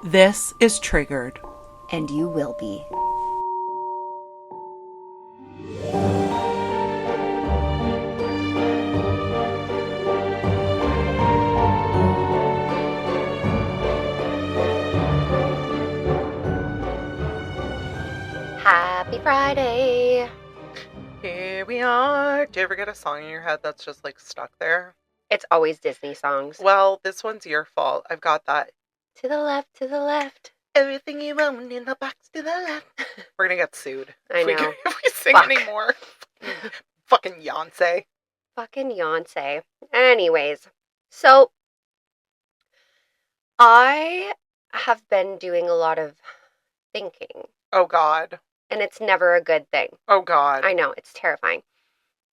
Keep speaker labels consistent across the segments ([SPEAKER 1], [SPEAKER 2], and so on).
[SPEAKER 1] This is Triggered.
[SPEAKER 2] And you will be. Happy Friday.
[SPEAKER 1] Here we are. Do you ever get a song in your head that's just like stuck there?
[SPEAKER 2] It's always Disney songs.
[SPEAKER 1] Well, this one's your fault. I've got that.
[SPEAKER 2] To the left, to the left.
[SPEAKER 1] Everything you own in the box to the left. We're gonna get sued.
[SPEAKER 2] I know.
[SPEAKER 1] If we sing
[SPEAKER 2] Fuck.
[SPEAKER 1] anymore. Fucking Beyonce.
[SPEAKER 2] Fucking Beyonce. Anyways, so I have been doing a lot of thinking,
[SPEAKER 1] Oh God.
[SPEAKER 2] and it's never a good thing.
[SPEAKER 1] Oh God.
[SPEAKER 2] I know, it's terrifying.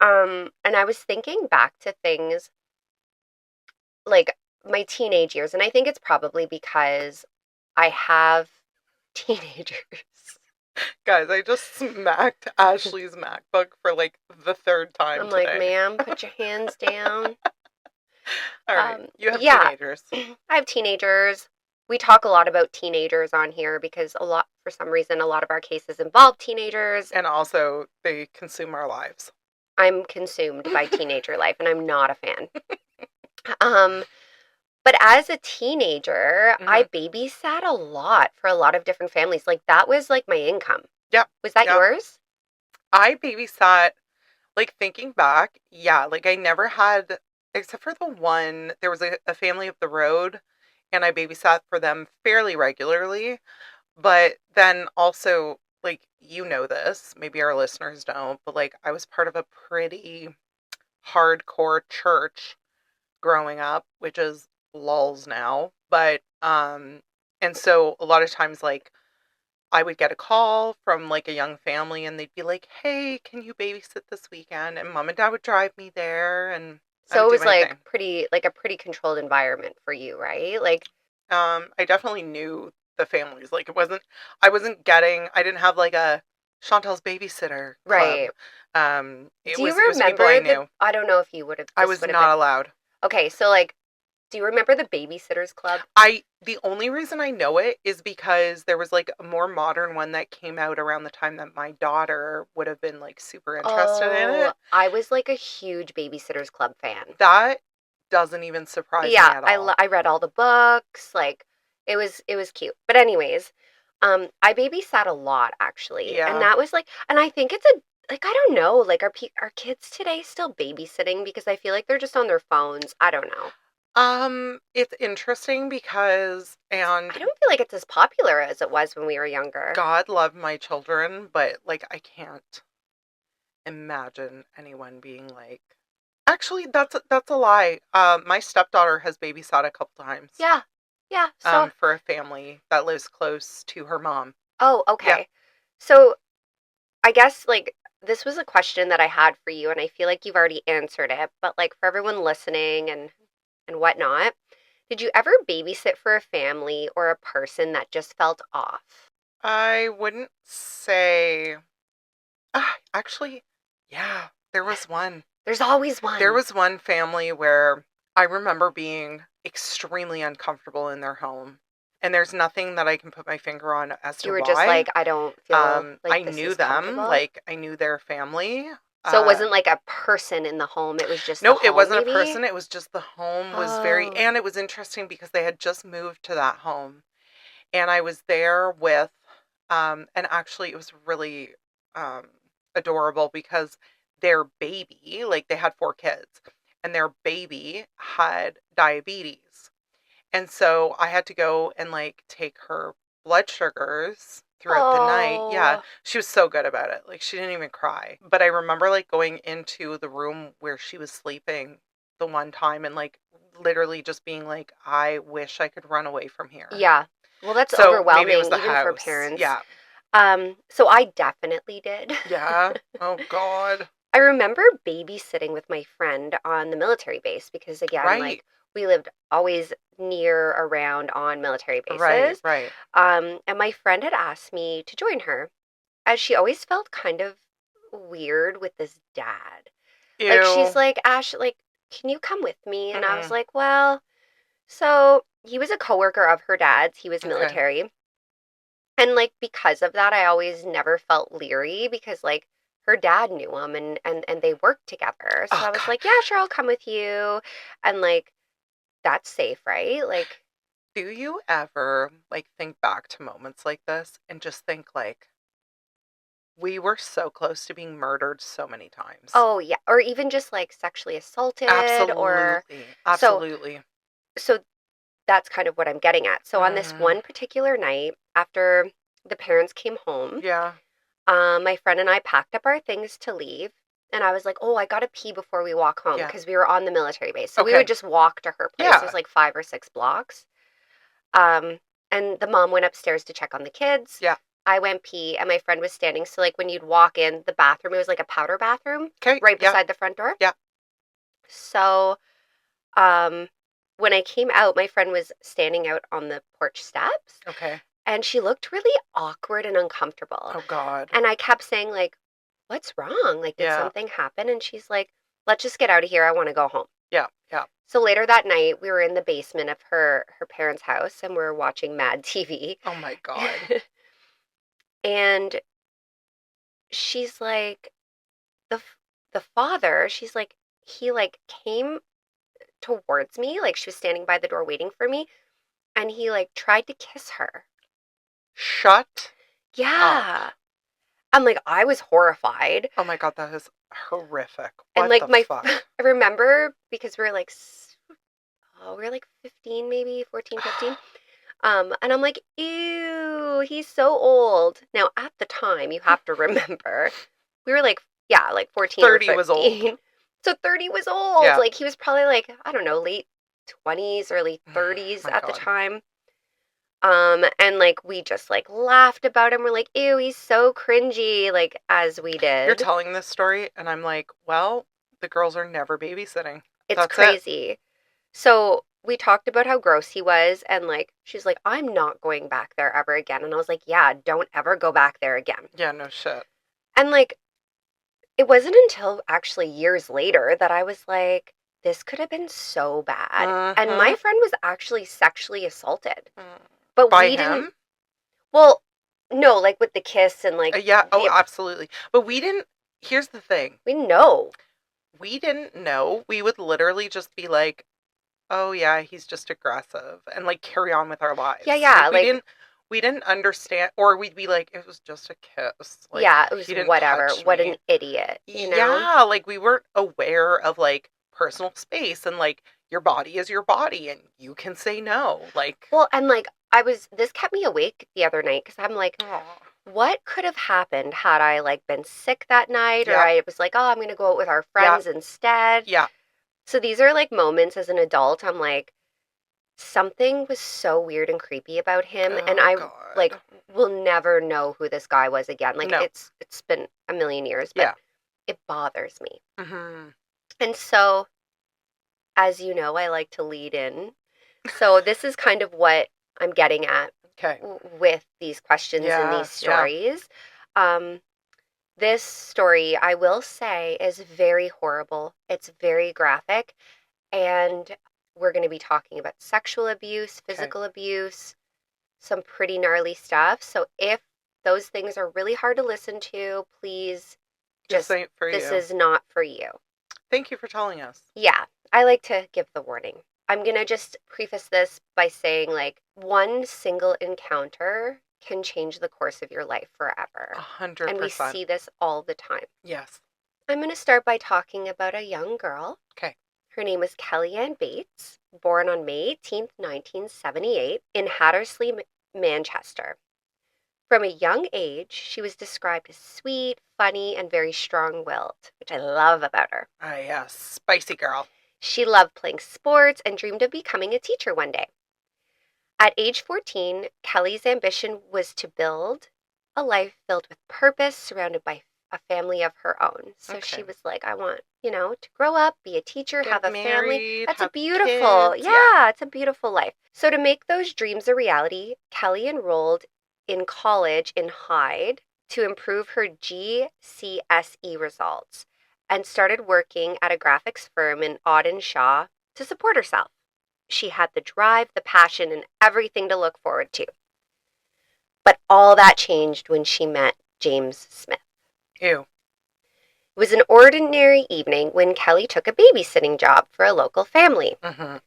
[SPEAKER 2] And I was thinking back to things like my teenage years, and I think it's probably because I have teenagers.
[SPEAKER 1] Guys, I just smacked Ashley's MacBook for like the third time
[SPEAKER 2] I'm
[SPEAKER 1] today.
[SPEAKER 2] like, ma'am, put your hands down.
[SPEAKER 1] All right. You have
[SPEAKER 2] yeah.
[SPEAKER 1] teenagers.
[SPEAKER 2] I have teenagers. We talk a lot about teenagers on here because for some reason, a lot of our cases involve teenagers.
[SPEAKER 1] And also, they consume our lives.
[SPEAKER 2] I'm consumed by teenager life, and I'm not a fan. But as a teenager, I babysat a lot for a lot of different families. Like, that was like my income.
[SPEAKER 1] Yeah.
[SPEAKER 2] Was that yours?
[SPEAKER 1] I babysat, like thinking back, yeah, like I never had, except for the one, there was a family up the road and I babysat for them fairly regularly. But then also, like, you know this, maybe our listeners don't, but like I was part of a pretty hardcore church growing up, which is lulls now. But, and so a lot of times, like, I would get a call from like a young family and they'd be like, hey, can you babysit this weekend? And mom and dad would drive me there and I
[SPEAKER 2] So
[SPEAKER 1] would
[SPEAKER 2] it was
[SPEAKER 1] do my
[SPEAKER 2] like
[SPEAKER 1] thing.
[SPEAKER 2] a pretty controlled environment for you, right? Like,
[SPEAKER 1] I definitely knew the families. Like I didn't have like a Chantel's babysitter club.
[SPEAKER 2] right.
[SPEAKER 1] It
[SPEAKER 2] Do you
[SPEAKER 1] was people I
[SPEAKER 2] remember
[SPEAKER 1] knew.
[SPEAKER 2] I don't know if you would have.
[SPEAKER 1] I was not allowed.
[SPEAKER 2] Okay, so like, do you remember the Babysitters Club?
[SPEAKER 1] The only reason I know it is because there was like a more modern one that came out around the time that my daughter would have been like super interested in it.
[SPEAKER 2] I was like a huge Babysitters Club fan.
[SPEAKER 1] That doesn't even surprise me at all.
[SPEAKER 2] I read all the books. Like, it was cute. But anyways, I babysat a lot actually,
[SPEAKER 1] Yeah.
[SPEAKER 2] and that was like, and I think it's I don't know, like, are kids today still babysitting? Because I feel like they're just on their phones. I don't know.
[SPEAKER 1] It's interesting because, and
[SPEAKER 2] I don't feel like it's as popular as it was when we were younger.
[SPEAKER 1] God love my children, but like I can't imagine anyone being like, actually, that's a lie. My stepdaughter has babysat a couple times.
[SPEAKER 2] Yeah. So
[SPEAKER 1] for a family that lives close to her mom.
[SPEAKER 2] oh, okay.
[SPEAKER 1] Yeah.
[SPEAKER 2] So I guess like this was a question that I had for you, and I feel like you've already answered it. But like for everyone listening and whatnot, did you ever babysit for a family or a person that just felt off?
[SPEAKER 1] I wouldn't say. Actually, yeah, there was one.
[SPEAKER 2] There's always one.
[SPEAKER 1] There was one family where I remember being extremely uncomfortable in their home. And there's nothing that I can put my finger on as to why.
[SPEAKER 2] You were just like, I don't feel like
[SPEAKER 1] I
[SPEAKER 2] this
[SPEAKER 1] knew
[SPEAKER 2] is
[SPEAKER 1] them,
[SPEAKER 2] comfortable?
[SPEAKER 1] like I knew their family.
[SPEAKER 2] So it wasn't like a person in the home, it was just
[SPEAKER 1] No,
[SPEAKER 2] the home,
[SPEAKER 1] it wasn't
[SPEAKER 2] maybe?
[SPEAKER 1] a person, it was just the home was and it was interesting because they had just moved to that home. And I was there with, and actually it was really adorable because their baby, like they had 4 kids, and their baby had diabetes. And so I had to go and like take her blood sugars throughout the night. Yeah, she was so good about it. Like she didn't even cry. But I remember like going into the room where she was sleeping the one time and like literally just being like, I wish I could run away from here.
[SPEAKER 2] Yeah. Well, that's
[SPEAKER 1] So
[SPEAKER 2] overwhelming,
[SPEAKER 1] maybe it was the
[SPEAKER 2] even
[SPEAKER 1] house.
[SPEAKER 2] for parents.
[SPEAKER 1] Yeah.
[SPEAKER 2] So I definitely did.
[SPEAKER 1] Yeah. Oh God.
[SPEAKER 2] I remember babysitting with my friend on the military base because, again,
[SPEAKER 1] Right.
[SPEAKER 2] like we lived always near around on military bases.
[SPEAKER 1] Right.
[SPEAKER 2] And my friend had asked me to join her, as she always felt kind of weird with this dad.
[SPEAKER 1] Ew.
[SPEAKER 2] Like she's like, Ash, like, can you come with me? And I was like, well, so he was a coworker of her dad's. He was
[SPEAKER 1] Okay.
[SPEAKER 2] military. And, like, because of that, I always never felt leery because, like, her dad knew him and they worked together. So
[SPEAKER 1] Oh
[SPEAKER 2] I was
[SPEAKER 1] God.
[SPEAKER 2] like, yeah, sure, I'll come with you. And, like, that's safe, right? Like,
[SPEAKER 1] Do you ever like think back to moments like this and just think like we were so close to being murdered so many times?
[SPEAKER 2] oh, yeah. Or even just, like, sexually assaulted or
[SPEAKER 1] Absolutely.
[SPEAKER 2] so,
[SPEAKER 1] Absolutely.
[SPEAKER 2] so that's kind of what I'm getting at. So on this
[SPEAKER 1] Mm,
[SPEAKER 2] one particular night, after the parents came home,
[SPEAKER 1] yeah.
[SPEAKER 2] my friend and I packed up our things to leave. And I was like, oh, I got to pee before we walk home
[SPEAKER 1] Yeah.
[SPEAKER 2] because we were on the military base. So we would
[SPEAKER 1] Okay.
[SPEAKER 2] just walk to her place. It was
[SPEAKER 1] Yeah.
[SPEAKER 2] like 5 or 6 blocks. Um, and the mom went upstairs to check on the kids.
[SPEAKER 1] Yeah.
[SPEAKER 2] I went pee, and my friend was standing. So, like, when you'd walk in the bathroom, it was like a powder bathroom
[SPEAKER 1] Okay.
[SPEAKER 2] right
[SPEAKER 1] Yeah.
[SPEAKER 2] beside the front door.
[SPEAKER 1] Yeah.
[SPEAKER 2] So, um, when I came out, my friend was standing out on the porch steps,
[SPEAKER 1] Okay.
[SPEAKER 2] and she looked really awkward and uncomfortable.
[SPEAKER 1] Oh God.
[SPEAKER 2] And I kept saying, like, what's wrong? Like, did
[SPEAKER 1] Yeah.
[SPEAKER 2] something happen? And she's like, let's just get out of here. I want to go home.
[SPEAKER 1] Yeah. Yeah.
[SPEAKER 2] So later that night, we were in the basement of her parents' house and we are watching Mad TV.
[SPEAKER 1] Oh my God.
[SPEAKER 2] And she's like, the father, she's like, he like came towards me, like she was standing by the door waiting for me, and he like tried to kiss her.
[SPEAKER 1] Shut up.
[SPEAKER 2] Yeah. I'm like, I was horrified.
[SPEAKER 1] Oh my God, that is horrific.
[SPEAKER 2] And
[SPEAKER 1] What
[SPEAKER 2] like
[SPEAKER 1] the fuck?
[SPEAKER 2] I remember because we are like, oh, we are like 15, maybe 14, 15. And I'm like, ew, he's so old. Now, at the time, you have to remember, we were like, yeah, like 14 or
[SPEAKER 1] 30 was old.
[SPEAKER 2] 15. So 30 was old.
[SPEAKER 1] Yeah.
[SPEAKER 2] Like, he was probably like, I don't know, late 20s, early 30s
[SPEAKER 1] My
[SPEAKER 2] at the
[SPEAKER 1] God.
[SPEAKER 2] time. And like, we just like laughed about him. We're like, ew, he's so cringy, like, as we
[SPEAKER 1] You're
[SPEAKER 2] did.
[SPEAKER 1] telling this story, and I'm like, well, the girls are never babysitting.
[SPEAKER 2] It's
[SPEAKER 1] That's it.
[SPEAKER 2] crazy. So we talked about how gross he was, and like, she's like, I'm not going back there ever again. And I was like, yeah, don't ever go back there again.
[SPEAKER 1] Yeah, no shit.
[SPEAKER 2] And like, it wasn't until actually years later that I was like, this could have been so bad. And my
[SPEAKER 1] Mm-hmm.
[SPEAKER 2] friend was actually sexually assaulted, but
[SPEAKER 1] By
[SPEAKER 2] we didn't,
[SPEAKER 1] him?
[SPEAKER 2] well, no, like with the kiss and like,
[SPEAKER 1] Yeah. Oh, absolutely. But we didn't. Here's the thing.
[SPEAKER 2] we know.
[SPEAKER 1] We didn't know. We would literally just be like, oh yeah, he's just aggressive and like carry on with our lives.
[SPEAKER 2] Yeah, yeah,
[SPEAKER 1] Like
[SPEAKER 2] like,
[SPEAKER 1] we didn't understand, or we'd be like, it was just a kiss. Like
[SPEAKER 2] yeah, it was
[SPEAKER 1] he didn't
[SPEAKER 2] whatever.
[SPEAKER 1] touch
[SPEAKER 2] What
[SPEAKER 1] me.
[SPEAKER 2] an idiot, you know?
[SPEAKER 1] Yeah, like we weren't aware of like personal space and like your body is your body and you can say no. Like,
[SPEAKER 2] Well, and like, this kept me awake the other night because I'm like,
[SPEAKER 1] aw.
[SPEAKER 2] what could have happened had I like been sick that night or
[SPEAKER 1] Yeah,
[SPEAKER 2] I was like, oh, I'm going to go out with our
[SPEAKER 1] yeah,
[SPEAKER 2] friends instead.
[SPEAKER 1] yeah.
[SPEAKER 2] So these are like moments as an adult. I'm like, something was so weird and creepy about him. And
[SPEAKER 1] Oh
[SPEAKER 2] I like
[SPEAKER 1] God.
[SPEAKER 2] will never know who this guy was again. Like
[SPEAKER 1] No.
[SPEAKER 2] it's been a million years, but
[SPEAKER 1] Yeah.
[SPEAKER 2] it bothers me.
[SPEAKER 1] Hmm.
[SPEAKER 2] And so, as you know, I like to lead in. So this is kind of what I'm getting at
[SPEAKER 1] Okay.
[SPEAKER 2] with these questions and
[SPEAKER 1] Yeah,
[SPEAKER 2] these
[SPEAKER 1] yeah.
[SPEAKER 2] stories. Um, this story, I will say, is very horrible. It's very graphic. And we're going to be talking about sexual abuse,
[SPEAKER 1] Okay.
[SPEAKER 2] physical abuse, some pretty gnarly stuff. So if those things are really hard to listen to, please
[SPEAKER 1] This
[SPEAKER 2] just,
[SPEAKER 1] ain't for
[SPEAKER 2] this
[SPEAKER 1] you.
[SPEAKER 2] is not for you.
[SPEAKER 1] Thank you for telling us.
[SPEAKER 2] Yeah, I like to give the warning. I'm going to just preface this by saying, like, one single encounter can change the course of your life forever. And we
[SPEAKER 1] 100%.
[SPEAKER 2] see this all the time.
[SPEAKER 1] Yes.
[SPEAKER 2] I'm going to start by talking about a young girl.
[SPEAKER 1] Okay.
[SPEAKER 2] Her name is Kellyanne Bates, born on May 18th, 1978, in Hattersley, Manchester. From a young age, she was described as sweet, funny, and very strong-willed, which I love about her.
[SPEAKER 1] Ah, yes. Spicy girl.
[SPEAKER 2] She loved playing sports and dreamed of becoming a teacher one day. At age 14, Kelly's ambition was to build a life filled with purpose, surrounded by a family of her own. So she
[SPEAKER 1] Okay.
[SPEAKER 2] was like, I want, to grow up, be a teacher,
[SPEAKER 1] Get
[SPEAKER 2] have a family.
[SPEAKER 1] married,
[SPEAKER 2] That's a
[SPEAKER 1] have
[SPEAKER 2] beautiful,
[SPEAKER 1] kids.
[SPEAKER 2] yeah, it's a beautiful life. So to make those dreams a reality, Kelly enrolled in college in Hyde to improve her GCSE results and started working at a graphics firm in Auden Shaw to support herself. She had the drive, the passion, and everything to look forward to. But all that changed when she met James Smith.
[SPEAKER 1] Ew.
[SPEAKER 2] It was an ordinary evening when Kelly took a babysitting job for a local family.
[SPEAKER 1] Mm-hmm.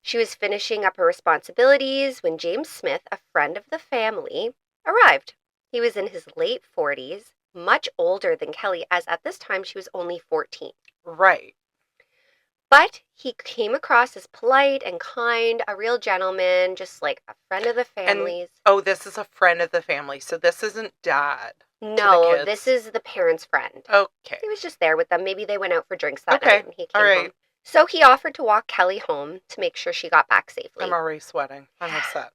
[SPEAKER 2] She was finishing up her responsibilities when James Smith, a friend of the family, arrived. He was in his late 40s, much older than Kelly, as at this time she was only 14.
[SPEAKER 1] Right.
[SPEAKER 2] But he came across as polite and kind, a real gentleman, just like a friend of the
[SPEAKER 1] And,
[SPEAKER 2] family's.
[SPEAKER 1] oh, this is a friend of the family, so this isn't dad to the
[SPEAKER 2] No, this
[SPEAKER 1] kids.
[SPEAKER 2] is the parents' friend.
[SPEAKER 1] Okay.
[SPEAKER 2] He was just there with them. Maybe they went out for drinks that
[SPEAKER 1] Okay.
[SPEAKER 2] night and he
[SPEAKER 1] All
[SPEAKER 2] came
[SPEAKER 1] right.
[SPEAKER 2] home. So he offered to walk Kelly home to make sure she got back safely.
[SPEAKER 1] I'm already sweating. I'm upset.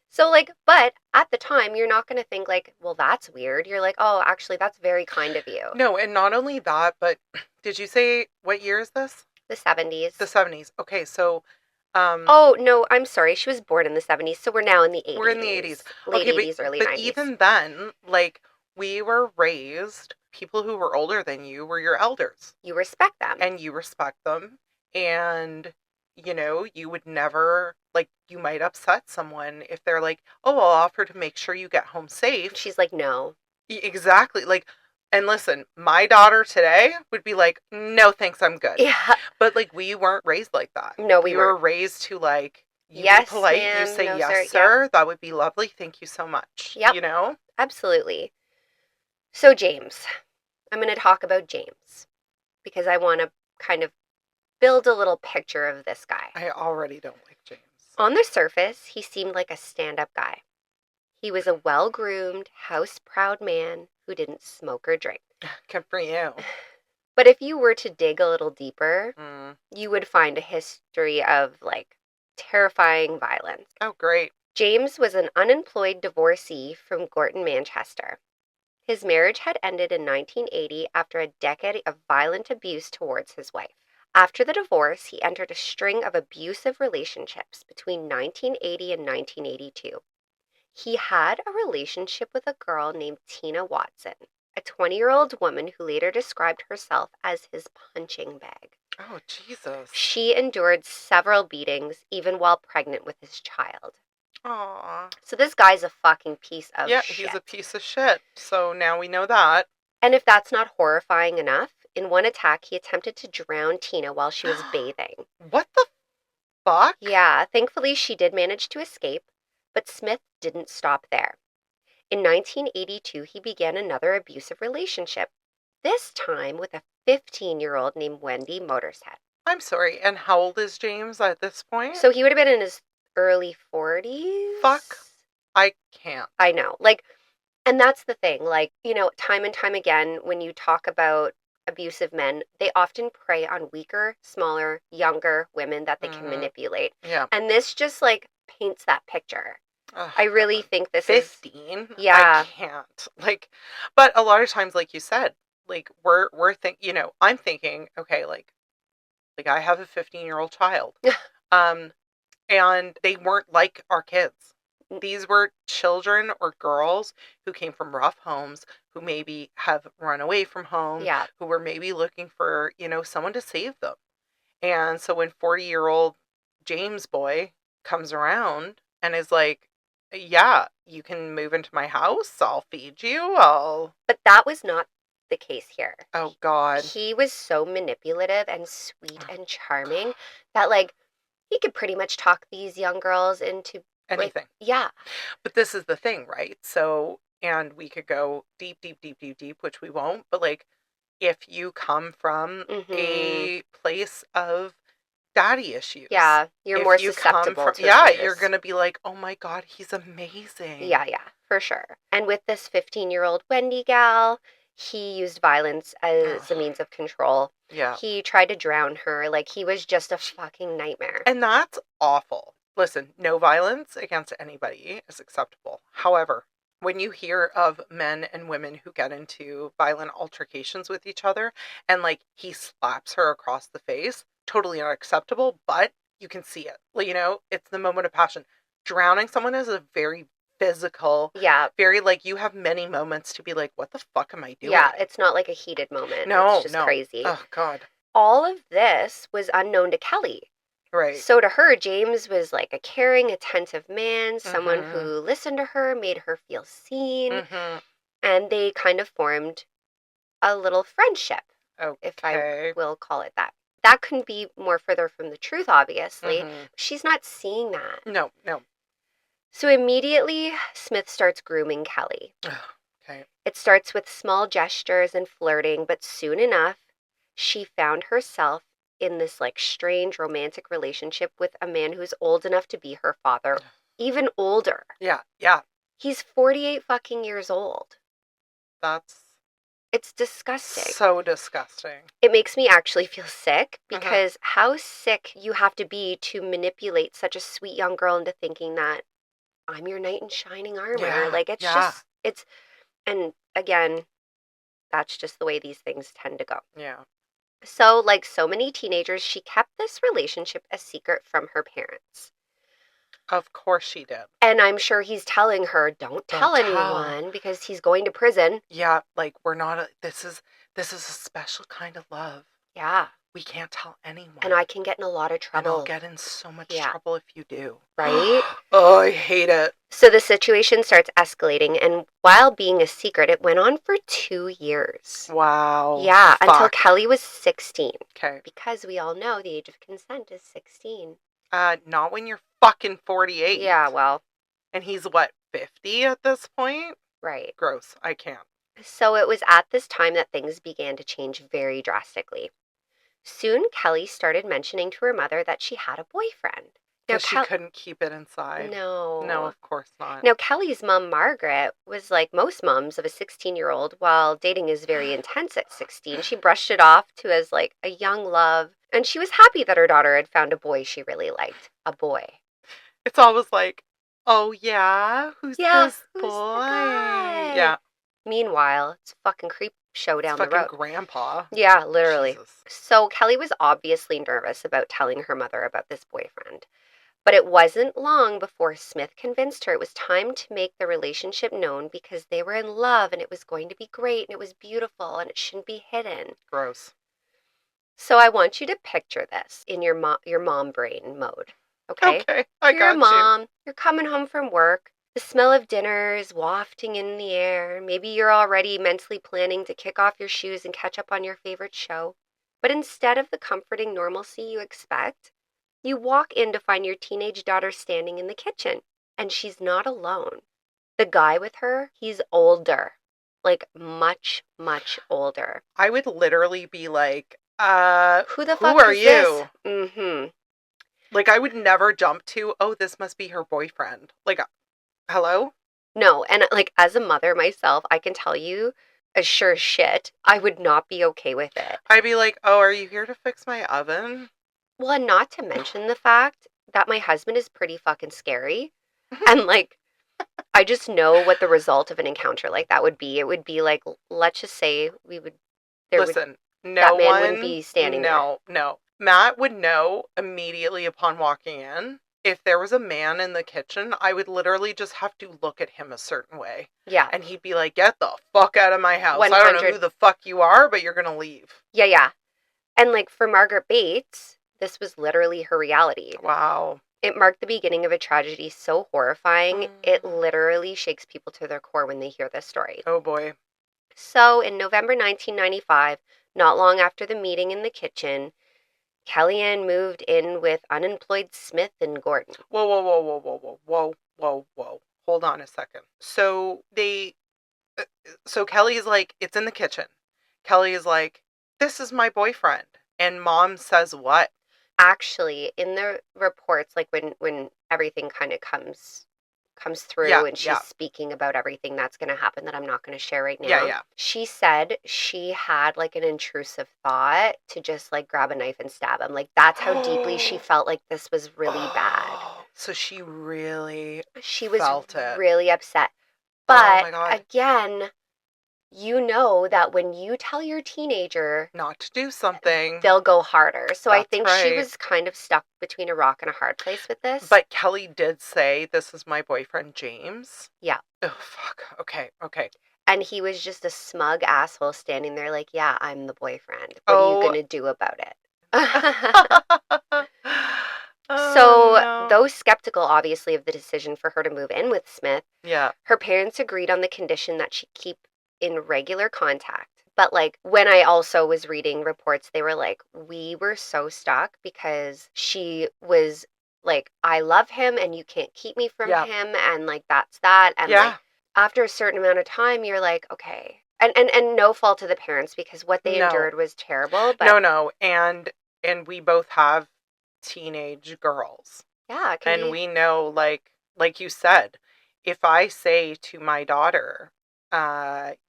[SPEAKER 2] So, but at the time, you're not going to think, well, that's weird. You're like, oh, actually, that's very kind of you.
[SPEAKER 1] No, and not only that, but did you say, what year is this?
[SPEAKER 2] The 70s.
[SPEAKER 1] The 70s. Okay, so...
[SPEAKER 2] oh, no, I'm sorry. She was born in the 70s, so we're now in the 80s.
[SPEAKER 1] We're in the 80s.
[SPEAKER 2] Late
[SPEAKER 1] Okay,
[SPEAKER 2] 80s, early
[SPEAKER 1] but
[SPEAKER 2] 90s.
[SPEAKER 1] even then, we were raised, people who were older than you were your elders.
[SPEAKER 2] You respect them.
[SPEAKER 1] And you respect them. And, you would never, you might upset someone if they're like, oh, I'll offer to make sure you get home safe.
[SPEAKER 2] She's like, no.
[SPEAKER 1] Exactly. And listen, my daughter today would be like, no, thanks, I'm good.
[SPEAKER 2] Yeah.
[SPEAKER 1] But, we weren't raised like that.
[SPEAKER 2] No, we
[SPEAKER 1] were
[SPEAKER 2] weren't.
[SPEAKER 1] raised to, you
[SPEAKER 2] yes,
[SPEAKER 1] be polite,
[SPEAKER 2] ma'am.
[SPEAKER 1] you say,
[SPEAKER 2] no,
[SPEAKER 1] yes,
[SPEAKER 2] sir.
[SPEAKER 1] sir.
[SPEAKER 2] Yep.
[SPEAKER 1] That would be lovely. Thank you so much.
[SPEAKER 2] Yep. Absolutely. So, James. I'm going to talk about James because I want to kind of build a little picture of this guy.
[SPEAKER 1] I already don't like James.
[SPEAKER 2] On the surface, he seemed like a stand-up guy. He was a well-groomed, house-proud man who didn't smoke or drink.
[SPEAKER 1] Good for you.
[SPEAKER 2] But if you were to dig a little deeper, you would find a history of, terrifying violence.
[SPEAKER 1] Oh, great.
[SPEAKER 2] James was an unemployed divorcee from Gorton, Manchester. His marriage had ended in 1980 after a decade of violent abuse towards his wife. After the divorce, he entered a string of abusive relationships between 1980 and 1982. He had a relationship with a girl named Tina Watson, a 20-year-old woman who later described herself as his punching bag.
[SPEAKER 1] Oh, Jesus.
[SPEAKER 2] She endured several beatings, even while pregnant with his child.
[SPEAKER 1] Aww.
[SPEAKER 2] So this guy's a fucking piece of shit.
[SPEAKER 1] Yeah, he's a piece of shit. So now we know that.
[SPEAKER 2] And if that's not horrifying enough, in one attack, he attempted to drown Tina while she was bathing.
[SPEAKER 1] What the fuck?
[SPEAKER 2] Yeah, thankfully she did manage to escape, but Smith didn't stop there. In 1982, he began another abusive relationship, this time with a 15-year-old named Wendy Motorhead.
[SPEAKER 1] I'm sorry, and how old is James at this point?
[SPEAKER 2] So he would have been in his early 40s?
[SPEAKER 1] Fuck. I can't.
[SPEAKER 2] I know. And that's the thing. Time and time again, when you talk about abusive men, they often prey on weaker, smaller, younger women that they can manipulate.
[SPEAKER 1] Yeah.
[SPEAKER 2] And this just, paints that picture.
[SPEAKER 1] Ugh,
[SPEAKER 2] I really think this
[SPEAKER 1] 15?
[SPEAKER 2] Yeah.
[SPEAKER 1] I can't. But a lot of times, like you said, we're I'm thinking, okay, I have a 15-year-old child. And they weren't like our kids. These were children or girls who came from rough homes, who maybe have run away from home, who were maybe looking for, someone to save them. And so when 40-year-old James boy comes around and is like, yeah, you can move into my house, I'll feed you,
[SPEAKER 2] But that was not the case here.
[SPEAKER 1] Oh, God.
[SPEAKER 2] He was so manipulative and sweet and charming that, he could pretty much talk these young girls into
[SPEAKER 1] anything.
[SPEAKER 2] Yeah.
[SPEAKER 1] But this is the thing, right? So, and we could go deep, which we won't. But if you come from a place of daddy issues.
[SPEAKER 2] Yeah, you're more susceptible to
[SPEAKER 1] yeah, you're going to be like, oh my God, he's amazing.
[SPEAKER 2] Yeah, for sure. And with this 15-year-old Wendy gal, he used violence as a means of control.
[SPEAKER 1] Yeah.
[SPEAKER 2] He tried to drown her. He was just a fucking nightmare.
[SPEAKER 1] And that's awful. Listen, no violence against anybody is acceptable. However, when you hear of men and women who get into violent altercations with each other and he slaps her across the face, totally unacceptable, but you can see it. It's the moment of passion. Drowning someone is a very physical, very you have many moments to be like, what the fuck am I doing?
[SPEAKER 2] Yeah, it's not a heated moment.
[SPEAKER 1] No,
[SPEAKER 2] it's just crazy.
[SPEAKER 1] Oh, God.
[SPEAKER 2] All of this was unknown to Kelly.
[SPEAKER 1] Right.
[SPEAKER 2] So to her, James was like a caring, attentive man, someone who
[SPEAKER 1] Mhm.
[SPEAKER 2] listened to her, made her feel seen,
[SPEAKER 1] Mhm.
[SPEAKER 2] and they kind of formed a little friendship, if I
[SPEAKER 1] Okay.
[SPEAKER 2] will call it that. That couldn't be more further from the truth, obviously.
[SPEAKER 1] Mhm.
[SPEAKER 2] She's not seeing that.
[SPEAKER 1] No, no.
[SPEAKER 2] So immediately, Smith starts grooming Kelly.
[SPEAKER 1] Okay.
[SPEAKER 2] It starts with small gestures and flirting, but soon enough, she found herself in this like strange romantic relationship with a man who's old enough to be her father, even older.
[SPEAKER 1] Yeah, yeah.
[SPEAKER 2] He's 48 fucking years old.
[SPEAKER 1] That's
[SPEAKER 2] It's disgusting.
[SPEAKER 1] so disgusting.
[SPEAKER 2] It makes me actually feel sick
[SPEAKER 1] Mhm.
[SPEAKER 2] because how sick you have to be to manipulate such a sweet young girl into thinking that I'm your knight in shining armor.
[SPEAKER 1] Yeah,
[SPEAKER 2] Like
[SPEAKER 1] yeah,
[SPEAKER 2] and again, that's just the way these things tend to go.
[SPEAKER 1] yeah.
[SPEAKER 2] So, like so many teenagers, she kept this relationship a secret from her parents.
[SPEAKER 1] Of course she did.
[SPEAKER 2] And I'm sure he's telling her, don't
[SPEAKER 1] Don't
[SPEAKER 2] tell
[SPEAKER 1] tell.
[SPEAKER 2] anyone because he's going to prison.
[SPEAKER 1] Yeah, like we're not this is a special kind of love.
[SPEAKER 2] Yeah.
[SPEAKER 1] We can't tell
[SPEAKER 2] And I
[SPEAKER 1] anyone.
[SPEAKER 2] can get in a lot of
[SPEAKER 1] And I'll
[SPEAKER 2] trouble.
[SPEAKER 1] get in so much
[SPEAKER 2] Yeah.
[SPEAKER 1] trouble if you do.
[SPEAKER 2] Right?
[SPEAKER 1] Oh, I hate it.
[SPEAKER 2] So the situation starts escalating. And while being a secret, it went on for 2 years.
[SPEAKER 1] Wow.
[SPEAKER 2] Yeah. Until
[SPEAKER 1] Fuck.
[SPEAKER 2] Kelly was 16.
[SPEAKER 1] Okay.
[SPEAKER 2] Because we all know the age of consent is 16.
[SPEAKER 1] Not when you're fucking 48.
[SPEAKER 2] Yeah, well,
[SPEAKER 1] And he's what, 50 at this point?
[SPEAKER 2] right.
[SPEAKER 1] Gross. I can't.
[SPEAKER 2] So it was at this time that things began to change very drastically. Soon, Kelly started mentioning to her mother that she had a boyfriend. Now,
[SPEAKER 1] Because she couldn't keep it inside. No,
[SPEAKER 2] No.
[SPEAKER 1] of course not.
[SPEAKER 2] Now, Kelly's mom, Margaret, was like most moms of a 16-year-old. While dating is very intense at 16, she brushed it off to as like a young love. And she was happy that her daughter had found a boy she really liked. A boy.
[SPEAKER 1] It's always like, oh yeah, who's
[SPEAKER 2] Yeah,
[SPEAKER 1] this
[SPEAKER 2] who's the
[SPEAKER 1] boy?
[SPEAKER 2] guy?
[SPEAKER 1] Yeah,
[SPEAKER 2] Meanwhile, it's a fucking creep show
[SPEAKER 1] it's
[SPEAKER 2] down the
[SPEAKER 1] fucking
[SPEAKER 2] road.
[SPEAKER 1] grandpa.
[SPEAKER 2] Yeah, literally.
[SPEAKER 1] Jesus.
[SPEAKER 2] So Kelly was obviously nervous about telling her mother about this boyfriend. But it wasn't long before Smith convinced her it was time to make the relationship known because they were in love and it was going to be great and it was beautiful and it shouldn't be hidden.
[SPEAKER 1] Gross.
[SPEAKER 2] So I want you to picture this in your mom brain mode. Okay?
[SPEAKER 1] Okay, I
[SPEAKER 2] You're a
[SPEAKER 1] got you.
[SPEAKER 2] mom, you're coming home from work. The smell of dinner is wafting in the air. Maybe you're already mentally planning to kick off your shoes and catch up on your favorite show. But instead of the comforting normalcy you expect, you walk in to find your teenage daughter standing in the kitchen, and she's not alone. The guy with her, he's older. Like much, much older.
[SPEAKER 1] I would literally be like,
[SPEAKER 2] Who the
[SPEAKER 1] who
[SPEAKER 2] fuck
[SPEAKER 1] are
[SPEAKER 2] is this?
[SPEAKER 1] you?
[SPEAKER 2] Mm-hmm.
[SPEAKER 1] Like, I would never jump to, oh, this must be her boyfriend. Like, hello?
[SPEAKER 2] No, and like as a mother myself, I can tell you, as sure as shit, I would not be okay with it.
[SPEAKER 1] I'd be like, oh, are you here to fix my oven?
[SPEAKER 2] Well, and not to mention the fact that my husband is pretty fucking scary. And like, I just know what the result of an encounter like that would be. It would be like, let's just say
[SPEAKER 1] Listen, no
[SPEAKER 2] that man wouldn't
[SPEAKER 1] one,
[SPEAKER 2] be standing there.
[SPEAKER 1] no. Matt would know immediately upon walking in. If there was a man in the kitchen, I would literally just have to look at him a certain way.
[SPEAKER 2] Yeah.
[SPEAKER 1] And he'd be like, get the fuck out of my house.
[SPEAKER 2] 100.
[SPEAKER 1] I don't know who the fuck you are, but you're going to leave.
[SPEAKER 2] Yeah, yeah. And like for Margaret Bates, this was literally her reality.
[SPEAKER 1] Wow.
[SPEAKER 2] It marked the beginning of a tragedy so horrifying, it literally shakes people to their core when they hear this story.
[SPEAKER 1] Oh boy.
[SPEAKER 2] So, in November 1995, not long after the meeting in the kitchen, Kellyanne moved in with unemployed Smith and Gordon.
[SPEAKER 1] Whoa, whoa, whoa, whoa, whoa, whoa, whoa, whoa, whoa. Hold on a second. So Kelly is like, it's in the kitchen. Kelly is like, this is my boyfriend. And mom says what?
[SPEAKER 2] Actually, in the reports, like when everything kind of comes through
[SPEAKER 1] Yeah,
[SPEAKER 2] and she's
[SPEAKER 1] yeah.
[SPEAKER 2] speaking about everything that's going to happen that I'm not going to share right now.
[SPEAKER 1] Yeah, yeah.
[SPEAKER 2] She said she had like an intrusive thought to just like grab a knife and stab him. Like that's how deeply she felt like this was really bad.
[SPEAKER 1] So she really
[SPEAKER 2] She was
[SPEAKER 1] felt it.
[SPEAKER 2] really upset.
[SPEAKER 1] Oh
[SPEAKER 2] But
[SPEAKER 1] my God.
[SPEAKER 2] again, you know that when you tell your teenager
[SPEAKER 1] Not to do something.
[SPEAKER 2] they'll go harder. So I
[SPEAKER 1] That's
[SPEAKER 2] think she
[SPEAKER 1] right.
[SPEAKER 2] was kind of stuck between a rock and a hard place with this.
[SPEAKER 1] But Kelly did say, this is my boyfriend, James.
[SPEAKER 2] Yeah.
[SPEAKER 1] Oh, fuck. Okay, okay.
[SPEAKER 2] And he was just a smug asshole standing there like, yeah, I'm the boyfriend. What are you going to do about it?
[SPEAKER 1] Oh,
[SPEAKER 2] So,
[SPEAKER 1] no.
[SPEAKER 2] though skeptical, obviously, of the decision for her to move in with Smith,
[SPEAKER 1] Yeah.
[SPEAKER 2] her parents agreed on the condition that she keep in regular contact. But, like, when I also was reading reports, they were like, we were so stuck because she was like, I love him and you can't keep me from
[SPEAKER 1] Yeah.
[SPEAKER 2] him. And, like, that's that. And, like,
[SPEAKER 1] Yeah.
[SPEAKER 2] after a certain amount of time, you're like, okay. And no fault to the parents because what they
[SPEAKER 1] No.
[SPEAKER 2] endured was terrible. But
[SPEAKER 1] No. And we both have teenage girls.
[SPEAKER 2] yeah, it can
[SPEAKER 1] And
[SPEAKER 2] be,
[SPEAKER 1] we know, like you said, if I say to my daughter,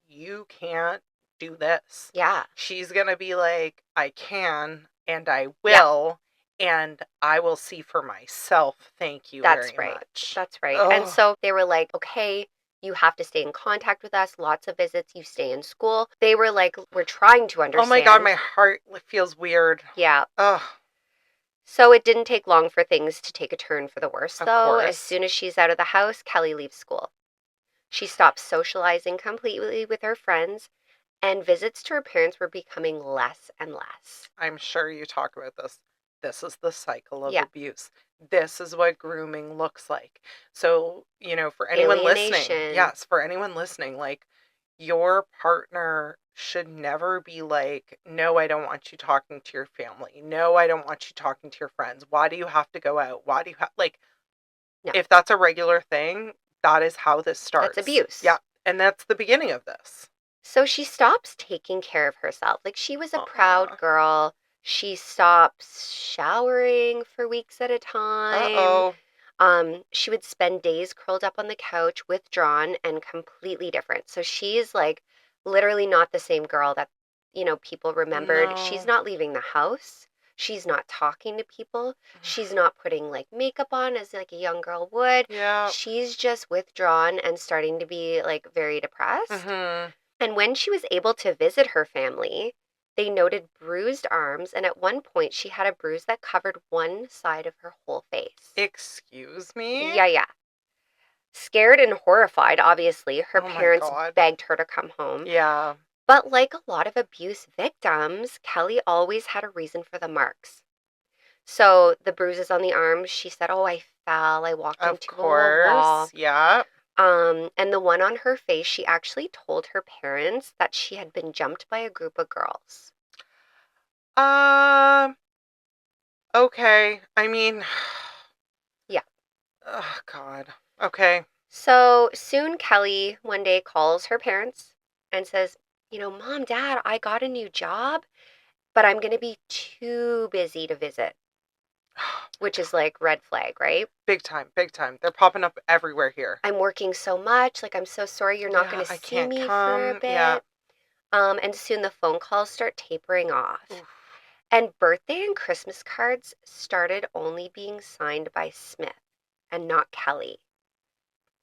[SPEAKER 1] you can't do this,
[SPEAKER 2] yeah,
[SPEAKER 1] she's gonna be like, I can and I
[SPEAKER 2] yeah.
[SPEAKER 1] will, and I will see for myself. Thank you
[SPEAKER 2] That's
[SPEAKER 1] very
[SPEAKER 2] right.
[SPEAKER 1] much.
[SPEAKER 2] That's right. And
[SPEAKER 1] Oh,
[SPEAKER 2] so they were like, okay, you have to stay in contact with us, lots of visits, you stay in school. They were like, we're trying to
[SPEAKER 1] oh my God, my
[SPEAKER 2] understand.
[SPEAKER 1] heart feels weird.
[SPEAKER 2] Yeah.
[SPEAKER 1] Oh,
[SPEAKER 2] So it didn't take long for things to take a turn for the worse,
[SPEAKER 1] of
[SPEAKER 2] though. As
[SPEAKER 1] course.
[SPEAKER 2] soon as she's out of the house, Kelly leaves school. She stops socializing completely with her friends, and visits to her parents were becoming less and less.
[SPEAKER 1] I'm sure you talk about this. This is the cycle of
[SPEAKER 2] Yeah.
[SPEAKER 1] abuse. This is what grooming looks like. So, for anyone listening,
[SPEAKER 2] Alienation.
[SPEAKER 1] yes, for anyone listening, like your partner should never be like, no, I don't want you talking to your family. No, I don't want you talking to your friends. Why do you have to go out? Why do you have, like,
[SPEAKER 2] No,
[SPEAKER 1] if that's a regular thing, that is how this
[SPEAKER 2] that's
[SPEAKER 1] starts. Yeah.
[SPEAKER 2] abuse.
[SPEAKER 1] And that's the beginning of this.
[SPEAKER 2] So she stops taking care of herself. Like she was a proud
[SPEAKER 1] Uh
[SPEAKER 2] girl. She stops showering for weeks at a time.
[SPEAKER 1] oh.
[SPEAKER 2] She would spend days curled up on the couch, withdrawn and completely different. So she's like literally not the same girl that, people remembered. She's
[SPEAKER 1] No.
[SPEAKER 2] not leaving the house. She's not talking to people. She's not putting like makeup on as like a young girl would.
[SPEAKER 1] Yeah.
[SPEAKER 2] She's just withdrawn and starting to be like very depressed.
[SPEAKER 1] Mm-hmm.
[SPEAKER 2] And when she was able to visit her family, they noted bruised arms, and at one point she had a bruise that covered one side of her whole face.
[SPEAKER 1] Excuse me?
[SPEAKER 2] Yeah, yeah. Scared and horrified, obviously, her
[SPEAKER 1] Oh my
[SPEAKER 2] parents
[SPEAKER 1] God.
[SPEAKER 2] begged her to come home.
[SPEAKER 1] Yeah.
[SPEAKER 2] But like a lot of abuse victims, Kelly always had a reason for the marks. So the bruises on the arms, she said, oh, I fell, I walked
[SPEAKER 1] Of
[SPEAKER 2] into a wall.
[SPEAKER 1] course. Yeah.
[SPEAKER 2] And the one on her face, she actually told her parents that she had been jumped by a group of girls.
[SPEAKER 1] Um, okay. I mean,
[SPEAKER 2] Yeah.
[SPEAKER 1] oh God. Okay.
[SPEAKER 2] So soon Kelly one day calls her parents and says, Mom, Dad, I got a new job, but I'm going to be too busy to visit, which is like red flag, right?
[SPEAKER 1] Big time, big time. They're popping up everywhere here.
[SPEAKER 2] I'm working so much. Like, I'm so sorry you're not going
[SPEAKER 1] Yeah,
[SPEAKER 2] to
[SPEAKER 1] I
[SPEAKER 2] see
[SPEAKER 1] can't
[SPEAKER 2] me for a
[SPEAKER 1] come. Yeah.
[SPEAKER 2] bit. And soon the phone calls start tapering off.
[SPEAKER 1] Oof.
[SPEAKER 2] And birthday and Christmas cards started only being signed by Smith and not Kelly.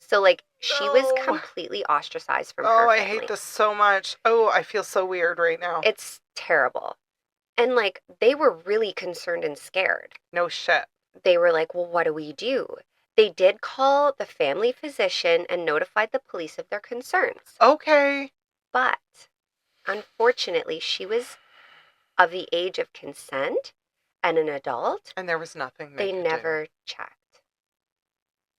[SPEAKER 2] So, like, she was
[SPEAKER 1] No.
[SPEAKER 2] completely ostracized from
[SPEAKER 1] Oh,
[SPEAKER 2] her
[SPEAKER 1] I hate
[SPEAKER 2] family.
[SPEAKER 1] this so much. Oh, I feel so weird right now.
[SPEAKER 2] It's terrible. And, like, they were really concerned and scared.
[SPEAKER 1] No shit.
[SPEAKER 2] They were like, well, what do we do? They did call the family physician and notified the police of their concerns.
[SPEAKER 1] Okay.
[SPEAKER 2] But unfortunately, she was of the age of consent and an adult.
[SPEAKER 1] And there was nothing they
[SPEAKER 2] They
[SPEAKER 1] could
[SPEAKER 2] never checked.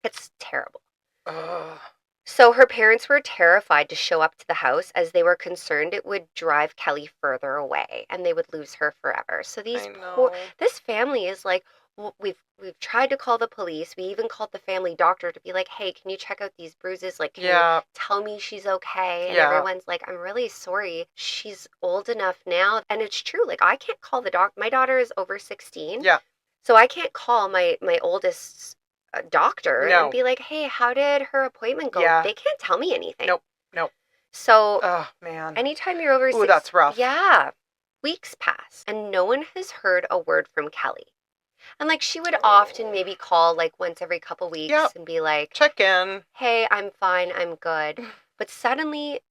[SPEAKER 2] It's terrible.
[SPEAKER 1] do. Ugh.
[SPEAKER 2] So her parents were terrified to show up to the house as they were concerned it would drive Kelly further away and they would lose her forever. So
[SPEAKER 1] I
[SPEAKER 2] these poor
[SPEAKER 1] know.
[SPEAKER 2] this family is like, well, we've tried to call the police. We even called the family doctor to be like, "Hey, can you check out these bruises? Like, can you
[SPEAKER 1] Yeah.
[SPEAKER 2] tell me she's okay?" And
[SPEAKER 1] Yeah.
[SPEAKER 2] everyone's like, "I'm really sorry. She's old enough now." And it's true. Like, I can't call the doc. My daughter is over 16.
[SPEAKER 1] Yeah.
[SPEAKER 2] So I can't call my oldest doctor and
[SPEAKER 1] No.
[SPEAKER 2] be like, "Hey, how did her appointment go?"
[SPEAKER 1] Yeah.
[SPEAKER 2] They can't tell me anything.
[SPEAKER 1] Nope. Nope.
[SPEAKER 2] So
[SPEAKER 1] Oh, man.
[SPEAKER 2] anytime you're over
[SPEAKER 1] Ooh,
[SPEAKER 2] six,
[SPEAKER 1] that's rough.
[SPEAKER 2] yeah, weeks pass and no one has heard a word from Kelly. And like she would often
[SPEAKER 1] Oh.
[SPEAKER 2] maybe call like once every couple weeks
[SPEAKER 1] Yep.
[SPEAKER 2] and be like,
[SPEAKER 1] Check in.
[SPEAKER 2] "Hey, I'm fine, I'm good." But suddenly,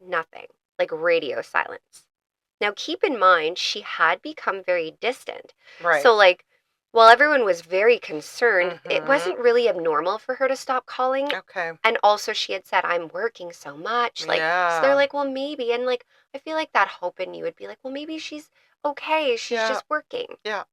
[SPEAKER 2] nothing, like radio silence. Now, keep in mind, she had become very distant.
[SPEAKER 1] Right.
[SPEAKER 2] So, like, while everyone was very concerned, it
[SPEAKER 1] Mhm.
[SPEAKER 2] wasn't really abnormal for her to stop calling.
[SPEAKER 1] Okay.
[SPEAKER 2] And also, she had said, I'm working so much. Like, so they're
[SPEAKER 1] Yeah.
[SPEAKER 2] like, well, maybe. And, like, I feel like that hope in you would be like, well, maybe she's okay. She's
[SPEAKER 1] Yeah.
[SPEAKER 2] just working.
[SPEAKER 1] Yeah.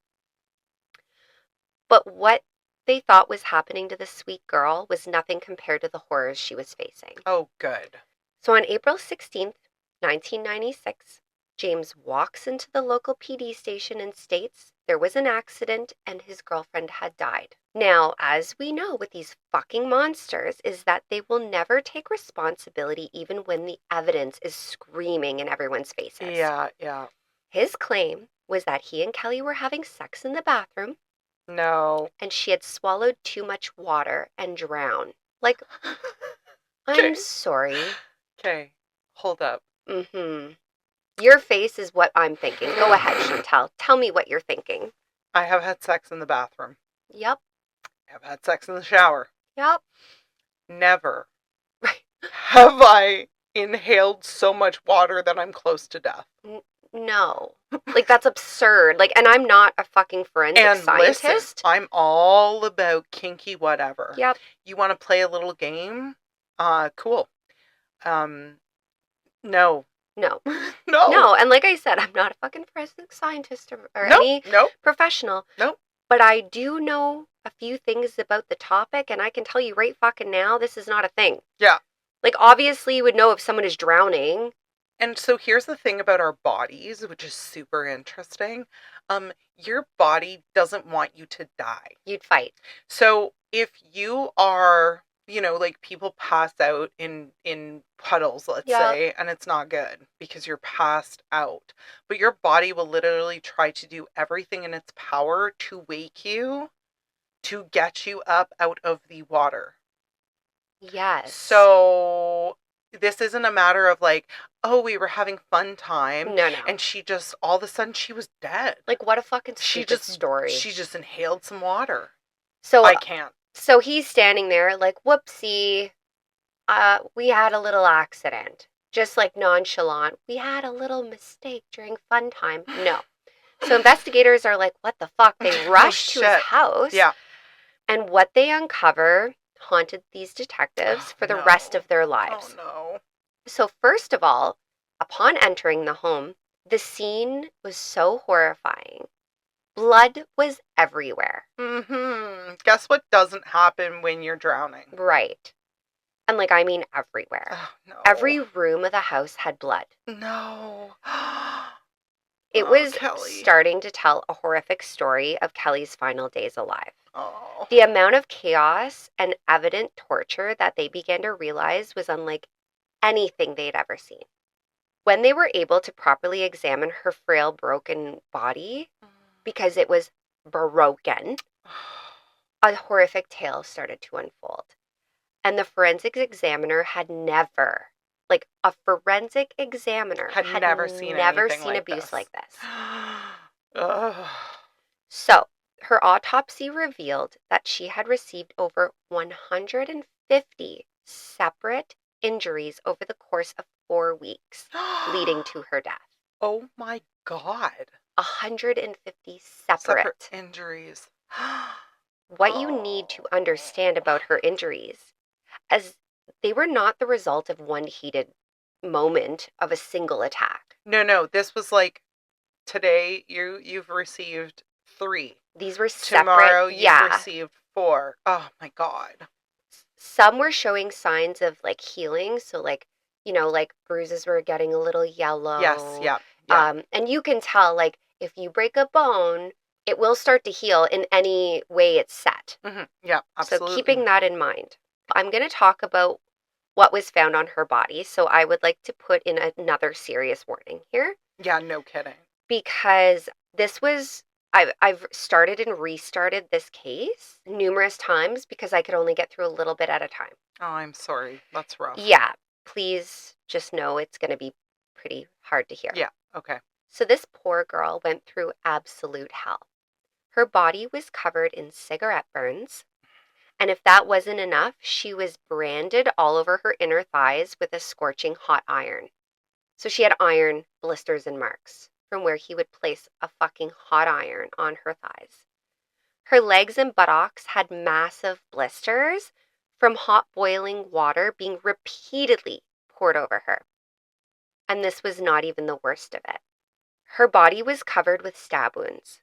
[SPEAKER 2] But what they thought was happening to the sweet girl was nothing compared to the horrors she was facing.
[SPEAKER 1] Oh, good.
[SPEAKER 2] So on April 16th, 1996, James walks into the local PD station and states there was an accident and his girlfriend had died. Now, as we know with these fucking monsters, is that they will never take responsibility even when the evidence is screaming in everyone's faces.
[SPEAKER 1] Yeah, yeah.
[SPEAKER 2] His claim was that he and Kelly were having sex in the bathroom
[SPEAKER 1] No.
[SPEAKER 2] and she had swallowed too much water and drowned. Like,
[SPEAKER 1] Okay.
[SPEAKER 2] I'm sorry.
[SPEAKER 1] Okay. Hold up.
[SPEAKER 2] Mm-hmm. Your face is what I'm thinking. Go ahead, Chantel. Tell me what you're thinking.
[SPEAKER 1] I have had sex in the bathroom.
[SPEAKER 2] Yep.
[SPEAKER 1] I have had sex in the shower.
[SPEAKER 2] Yep.
[SPEAKER 1] Never
[SPEAKER 2] Right.
[SPEAKER 1] have I inhaled so much water that I'm close to death.
[SPEAKER 2] No. Like, that's absurd. Like, and I'm not a fucking forensic
[SPEAKER 1] And
[SPEAKER 2] scientist.
[SPEAKER 1] listen, I'm all about kinky whatever.
[SPEAKER 2] Yep.
[SPEAKER 1] You want to play a little game? Cool. No.
[SPEAKER 2] No.
[SPEAKER 1] No.
[SPEAKER 2] No. And like I said, I'm not a fucking forensic scientist or
[SPEAKER 1] Nope.
[SPEAKER 2] any
[SPEAKER 1] Nope.
[SPEAKER 2] professional.
[SPEAKER 1] Nope.
[SPEAKER 2] But I do know a few things about the topic, and I can tell you right fucking now, this is not a thing.
[SPEAKER 1] Yeah.
[SPEAKER 2] Like, obviously, you would know if someone is drowning.
[SPEAKER 1] And so here's the thing about our bodies, which is super interesting. Your body doesn't want you to die.
[SPEAKER 2] You'd fight.
[SPEAKER 1] So if you are, like people pass out in puddles, let's say, and it's not good because you're passed out. But your body will literally try to do everything in its power to wake you, to get you up out of the water.
[SPEAKER 2] Yes.
[SPEAKER 1] So this isn't a matter of like, oh, we were having fun time.
[SPEAKER 2] No.
[SPEAKER 1] And she just, all of a sudden, she was dead.
[SPEAKER 2] Like, what a fucking stupid story.
[SPEAKER 1] She just inhaled some water.
[SPEAKER 2] So
[SPEAKER 1] I can't.
[SPEAKER 2] So he's standing there like, whoopsie, we had a little accident. Just like nonchalant, we had a little mistake during fun time. No. So investigators are like, what the fuck? They rush to his house.
[SPEAKER 1] Yeah.
[SPEAKER 2] And what they uncover haunted these detectives for the rest of their lives.
[SPEAKER 1] Oh, no.
[SPEAKER 2] So first of all, upon entering the home, the scene was so horrifying. Blood was everywhere.
[SPEAKER 1] Mm-hmm. Guess what doesn't happen when you're drowning?
[SPEAKER 2] Right. And like, I mean everywhere.
[SPEAKER 1] Oh, no.
[SPEAKER 2] Every room of the house had blood.
[SPEAKER 1] No.
[SPEAKER 2] It was
[SPEAKER 1] Kelly.
[SPEAKER 2] starting to tell a horrific story of Kelly's final days alive.
[SPEAKER 1] Oh.
[SPEAKER 2] The amount of chaos and evident torture that they began to realize was unlike anything they'd ever seen. When they were able to properly examine her frail, broken body, because it was broken, a horrific tale started to unfold. And the forensic examiner had never, like a forensic examiner,
[SPEAKER 1] had never seen
[SPEAKER 2] abuse like this.
[SPEAKER 1] Ugh.
[SPEAKER 2] So her autopsy revealed that she had received over 150 separate injuries over the course of 4 weeks, leading to her death.
[SPEAKER 1] Oh my God.
[SPEAKER 2] 150 separate
[SPEAKER 1] injuries.
[SPEAKER 2] What you need to understand about her injuries, as they were not the result of one heated moment of a single attack.
[SPEAKER 1] No. This was like today you've received 3.
[SPEAKER 2] These were separate.
[SPEAKER 1] Tomorrow you've received 4. Oh my God.
[SPEAKER 2] Some were showing signs of like healing. So like, like bruises were getting a little yellow.
[SPEAKER 1] Yes, yeah.
[SPEAKER 2] And you can tell like if you break a bone, it will start to heal in any way it's set.
[SPEAKER 1] Mm-hmm. Yeah, absolutely.
[SPEAKER 2] So keeping that in mind, I'm going to talk about what was found on her body. So I would like to put in another serious warning here.
[SPEAKER 1] Yeah, no kidding.
[SPEAKER 2] Because this was, I've started and restarted this case numerous times because I could only get through a little bit at a time.
[SPEAKER 1] Oh, I'm sorry. That's rough.
[SPEAKER 2] Yeah, please just know it's going to be pretty hard to hear.
[SPEAKER 1] Yeah, okay.
[SPEAKER 2] So this poor girl went through absolute hell. Her body was covered in cigarette burns. And if that wasn't enough, she was branded all over her inner thighs with a scorching hot iron. So she had iron blisters and marks from where he would place a fucking hot iron on her thighs. Her legs and buttocks had massive blisters from hot boiling water being repeatedly poured over her. And this was not even the worst of it. Her body was covered with stab wounds.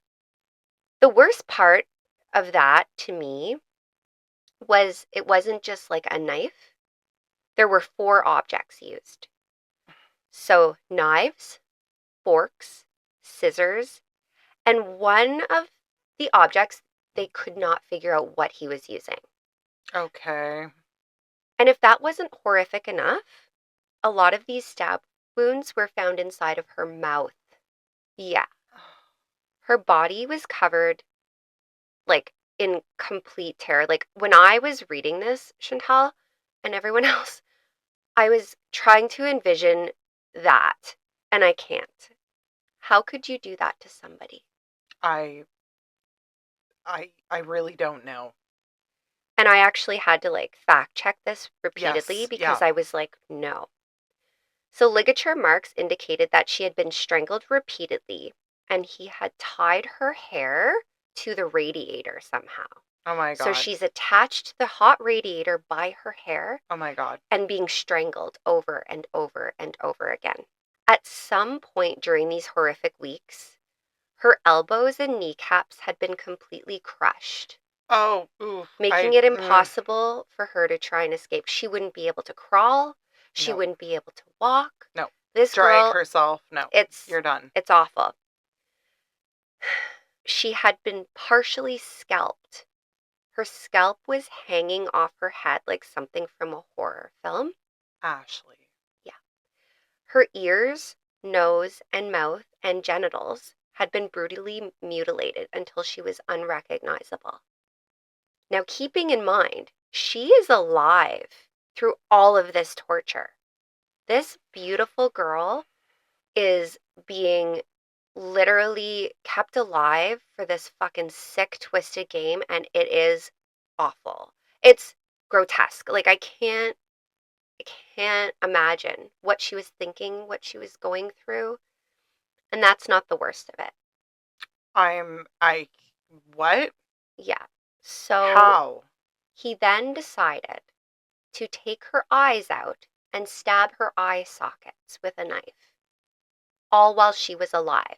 [SPEAKER 2] The worst part of that to me was it wasn't just like a knife. There were 4 objects used. So knives, forks, scissors, and one of the objects they could not figure out what he was using.
[SPEAKER 1] Okay.
[SPEAKER 2] And if that wasn't horrific enough, a lot of these stab wounds were found inside of her mouth. Yeah. Her body was covered like in complete terror. Like when I was reading this, Chantal, and everyone else, I was trying to envision that, and I can't. How could you do that to somebody?
[SPEAKER 1] I I really don't know.
[SPEAKER 2] And I actually had to like fact check this repeatedly
[SPEAKER 1] Yes,
[SPEAKER 2] because
[SPEAKER 1] yeah.
[SPEAKER 2] I was like, no. So ligature marks indicated that she had been strangled repeatedly and he had tied her hair to the radiator somehow.
[SPEAKER 1] Oh my
[SPEAKER 2] So
[SPEAKER 1] God.
[SPEAKER 2] she's attached to the hot radiator by her hair
[SPEAKER 1] Oh my God.
[SPEAKER 2] and being strangled over and over and over again. At some point during these horrific weeks, her elbows and kneecaps had been completely crushed,
[SPEAKER 1] Oh, oof.
[SPEAKER 2] making it impossible for her to try and escape. She wouldn't be able to crawl. She
[SPEAKER 1] No,
[SPEAKER 2] wouldn't be able to walk.
[SPEAKER 1] no.
[SPEAKER 2] This
[SPEAKER 1] Drag
[SPEAKER 2] girl,
[SPEAKER 1] herself. No,
[SPEAKER 2] it's
[SPEAKER 1] you're done.
[SPEAKER 2] it's awful. She had been partially scalped. Her scalp was hanging off her head like something from a horror film.
[SPEAKER 1] Ashley.
[SPEAKER 2] Yeah. Her ears, nose, and mouth and genitals had been brutally mutilated until she was unrecognizable. Now, keeping in mind, she is alive through all of this torture. This beautiful girl is being literally kept alive for this fucking sick, twisted game, and it is awful. It's grotesque. Like, I can't imagine what she was thinking, what she was going through, and that's not the worst of it.
[SPEAKER 1] I, what?
[SPEAKER 2] Yeah. So
[SPEAKER 1] How?
[SPEAKER 2] he then decided to take her eyes out and stab her eye sockets with a knife, all while she was alive.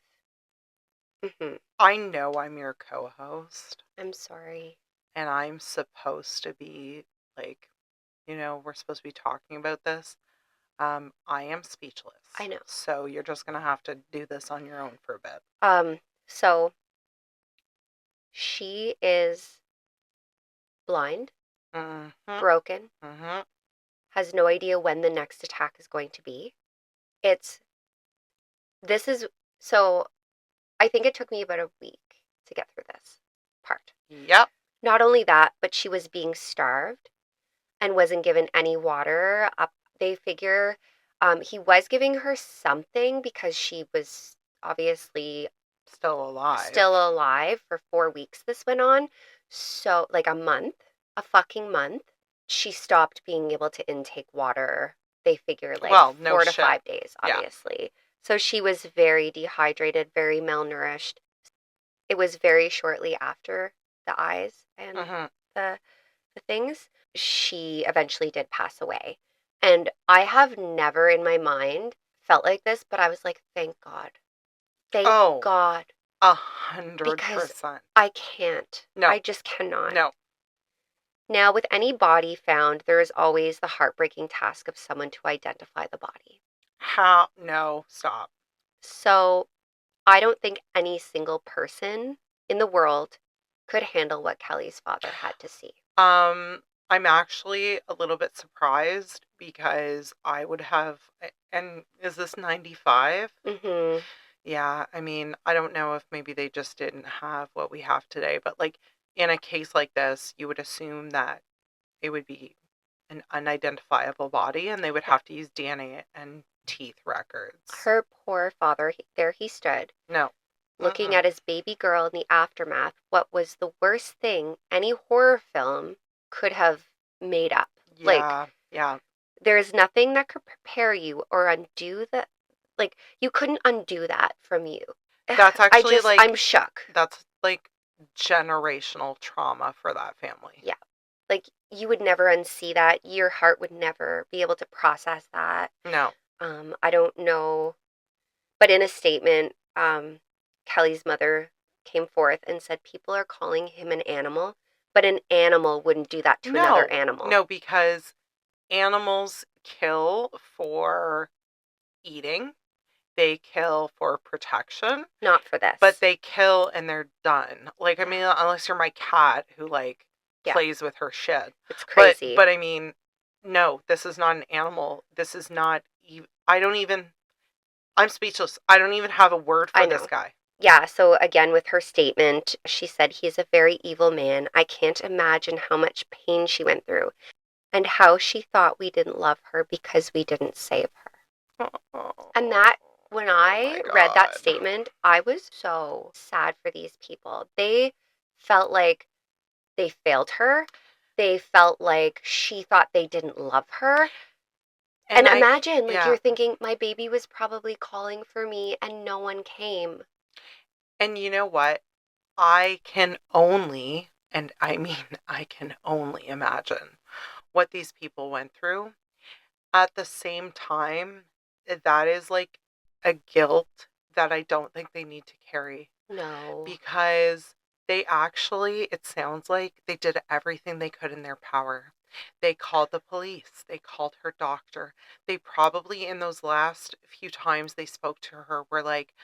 [SPEAKER 1] I know I'm your co-host,
[SPEAKER 2] I'm sorry.
[SPEAKER 1] and I'm supposed to be like, we're supposed to be talking about this. I am speechless.
[SPEAKER 2] I know.
[SPEAKER 1] So you're just gonna have to do this on your own for a bit.
[SPEAKER 2] So she is blind,
[SPEAKER 1] Mm-hmm.
[SPEAKER 2] broken,
[SPEAKER 1] Mm-hmm.
[SPEAKER 2] has no idea when the next attack is going to be. It's this is so I think it took me about a week to get through this part.
[SPEAKER 1] Yep.
[SPEAKER 2] Not only that, but she was being starved and wasn't given any water. They figure he was giving her something because she was obviously
[SPEAKER 1] Still
[SPEAKER 2] still alive for 4 weeks. This went on. So, like a month, a fucking month. She stopped being able to intake water. They figure like
[SPEAKER 1] Well, no
[SPEAKER 2] 4 to
[SPEAKER 1] shit.
[SPEAKER 2] 5 days,
[SPEAKER 1] Yeah.
[SPEAKER 2] obviously. So she was very dehydrated, very malnourished. It was very shortly after the eyes and
[SPEAKER 1] Mm-hmm.
[SPEAKER 2] the things. She eventually did pass away. And I have never in my mind felt like this, but I was like, thank God. Thank
[SPEAKER 1] Oh,
[SPEAKER 2] God.
[SPEAKER 1] 100%.
[SPEAKER 2] I can't.
[SPEAKER 1] No.
[SPEAKER 2] I just cannot.
[SPEAKER 1] No.
[SPEAKER 2] Now, with any body found, there is always the heartbreaking task of someone to identify the body.
[SPEAKER 1] How? No. Stop.
[SPEAKER 2] So, I don't think any single person in the world could handle what Kelly's father had to see.
[SPEAKER 1] I'm actually a little bit surprised because I would have, and is this 95?
[SPEAKER 2] Mm-hmm.
[SPEAKER 1] Yeah, I mean, I don't know if maybe they just didn't have what we have today, but like in a case like this, you would assume that it would be an unidentifiable body and they would have to use DNA and teeth records.
[SPEAKER 2] Her poor father, there he stood,
[SPEAKER 1] No.
[SPEAKER 2] looking at his baby girl in the aftermath, what was the worst thing any horror film could have made up.
[SPEAKER 1] Yeah, yeah.
[SPEAKER 2] There is nothing that could prepare you or undo that. Like, you couldn't undo that from you.
[SPEAKER 1] That's actually
[SPEAKER 2] I'm shook.
[SPEAKER 1] That's like generational trauma for that family.
[SPEAKER 2] Yeah. Like, you would never unsee that. Your heart would never be able to process that.
[SPEAKER 1] No.
[SPEAKER 2] I don't know. But in a statement, Kelly's mother came forth and said people are calling him an animal, but an animal wouldn't do that to another
[SPEAKER 1] No,
[SPEAKER 2] animal.
[SPEAKER 1] no, because animals kill for eating. They kill for protection.
[SPEAKER 2] Not for this.
[SPEAKER 1] But they kill and they're done. Like, I mean, unless you're my cat who, like, plays with her shit.
[SPEAKER 2] It's crazy.
[SPEAKER 1] But I mean, no, this is not an animal. This is not I'm speechless. I don't even have a word for this guy.
[SPEAKER 2] Yeah, so again, with her statement, she said, "He is a very evil man. I can't imagine how much pain she went through and how she thought we didn't love her because we didn't save her." And that, when I read that statement, I was so sad for these people. They felt like they failed her. They felt like she thought they didn't love her. And imagine, like, you're thinking, my baby was probably calling for me and no one came.
[SPEAKER 1] And you know what? I can only imagine what these people went through. At the same time, that is like a guilt that I don't think they need to carry.
[SPEAKER 2] No.
[SPEAKER 1] Because they actually, it sounds like they did everything they could in their power. They called the police. They called her doctor. They probably, in those last few times they spoke to her, were like,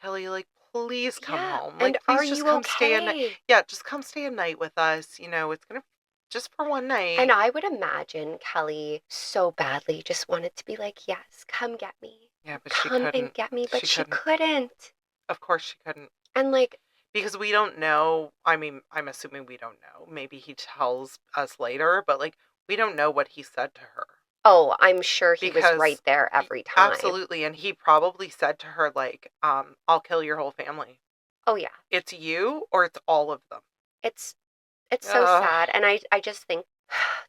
[SPEAKER 1] "Kelly, like, please come home. Like, please just come stay a night. Yeah, just come stay a night with us. You know, it's going to just for one night."
[SPEAKER 2] And I would imagine Kelly so badly just wanted to be like, "Yes, come get me."
[SPEAKER 1] Yeah, but she couldn't.
[SPEAKER 2] Come and get me, but she couldn't.
[SPEAKER 1] Of course she couldn't.
[SPEAKER 2] And like,
[SPEAKER 1] because we don't know. I mean, I'm assuming we don't know. Maybe he tells us later, but like, we don't know what he said to her.
[SPEAKER 2] Oh, I'm sure he was right there every time.
[SPEAKER 1] Absolutely. And he probably said to her, like, "I'll kill your whole family."
[SPEAKER 2] Oh, yeah.
[SPEAKER 1] It's you or it's all of them.
[SPEAKER 2] It's so sad. And I just think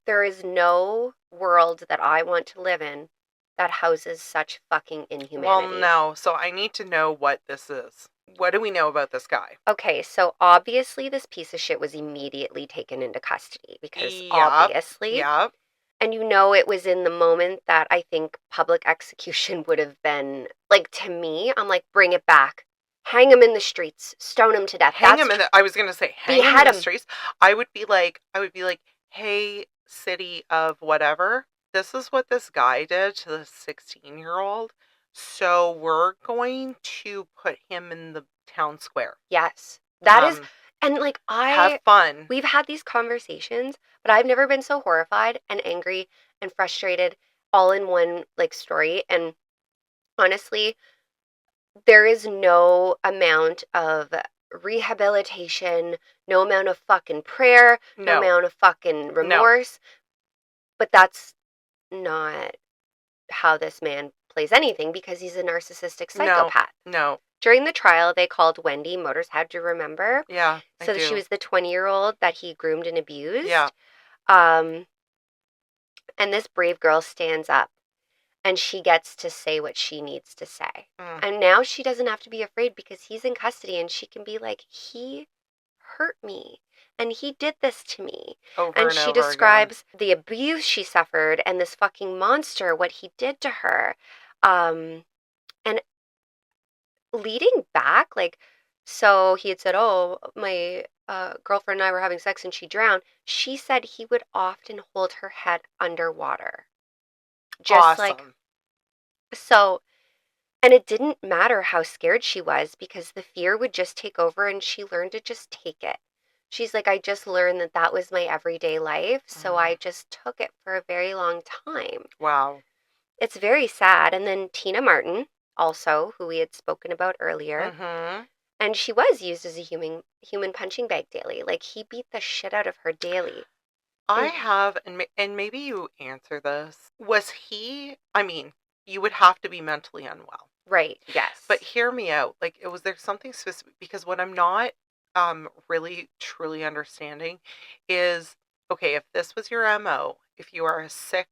[SPEAKER 2] there is no world that I want to live in that houses such fucking inhumanity.
[SPEAKER 1] Well, no. So I need to know what this is. What do we know about this guy?
[SPEAKER 2] Okay, so obviously this piece of shit was immediately taken into custody because obviously.
[SPEAKER 1] Yep.
[SPEAKER 2] And you know it was in the moment that I think public execution would have been, like, to me, I'm like, bring it back. Hang him in the streets. Stone him to death.
[SPEAKER 1] I was going to say, hang him in the streets. I would be like, "Hey, city of whatever, this is what this guy did to the 16-year-old. So we're going to put him in the town square."
[SPEAKER 2] Yes. That is, and like,
[SPEAKER 1] have fun.
[SPEAKER 2] We've had these conversations, but I've never been so horrified and angry and frustrated all in one, like, story. And honestly, there is no amount of rehabilitation, no amount of fucking prayer, no amount of fucking remorse. No. But that's not how this man plays anything because he's a narcissistic psychopath.
[SPEAKER 1] No.
[SPEAKER 2] During the trial, they called Wendy Motorhead, do you remember?
[SPEAKER 1] Yeah,
[SPEAKER 2] I do. She was the 20-year-old that he groomed and abused.
[SPEAKER 1] Yeah.
[SPEAKER 2] And this brave girl stands up and she gets to say what she needs to say. And now she doesn't have to be afraid because he's in custody and she can be like, he hurt me and he did this to me. And she describes the abuse she suffered and this fucking monster, what he did to her. And leading back, like, so he had said, "Oh, my girlfriend and I were having sex and she drowned." She said he would often hold her head underwater. Just like, so, and it didn't matter how scared she was because the fear would just take over and she learned to just take it. She's like, "I just learned that that was my everyday life, so I just took it for a very long time."
[SPEAKER 1] Wow.
[SPEAKER 2] It's very sad. And then Tina Martin, also, who we had spoken about earlier, and she was used as a human punching bag daily. Like, he beat the shit out of her daily.
[SPEAKER 1] I have, and maybe you answer this. Was he, I mean, you would have to be mentally unwell.
[SPEAKER 2] Right, yes.
[SPEAKER 1] But hear me out. Like, was there something specific? Because what I'm not really, truly understanding is, okay, if this was your MO, if you are a sick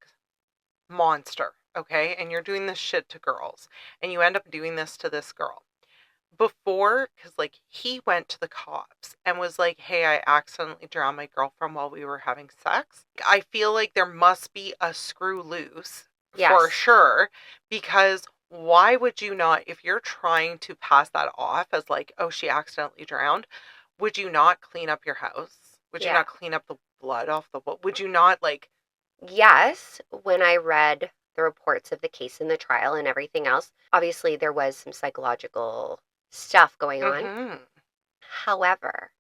[SPEAKER 1] monster, okay, and you're doing this shit to girls, and you end up doing this to this girl, before, because, like, he went to the cops and was like, "Hey, I accidentally drowned my girlfriend while we were having sex." I feel like there must be a screw loose for sure, because why would you not, if you're trying to pass that off as like, oh, she accidentally drowned, would you not clean up your house? Would you
[SPEAKER 2] Yeah.
[SPEAKER 1] not clean up the blood off the wall? Would you not like,
[SPEAKER 2] Yes, when I read the reports of the case and the trial and everything else, obviously there was some psychological stuff going on.
[SPEAKER 1] mm-hmm.
[SPEAKER 2] However,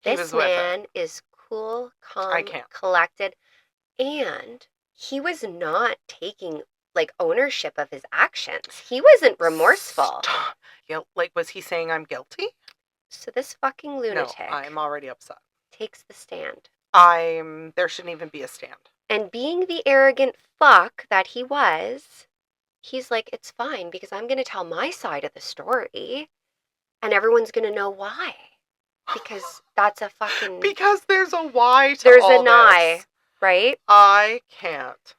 [SPEAKER 1] He
[SPEAKER 2] this
[SPEAKER 1] was with it.
[SPEAKER 2] man is cool,
[SPEAKER 1] I
[SPEAKER 2] calm,
[SPEAKER 1] can't.
[SPEAKER 2] collected, and he was not taking like ownership of his actions. He wasn't remorseful.
[SPEAKER 1] Stop. Like, was he saying I'm guilty?
[SPEAKER 2] So this fucking
[SPEAKER 1] No,
[SPEAKER 2] lunatic
[SPEAKER 1] I'm already upset.
[SPEAKER 2] takes the stand.
[SPEAKER 1] There shouldn't even be a stand.
[SPEAKER 2] And being the arrogant fuck that he was, he's like, it's fine because I'm going to tell my side of the story and everyone's going to know why. Because that's a fucking.
[SPEAKER 1] Because there's a why to
[SPEAKER 2] There's
[SPEAKER 1] all
[SPEAKER 2] an I,
[SPEAKER 1] this.
[SPEAKER 2] right?
[SPEAKER 1] I can't.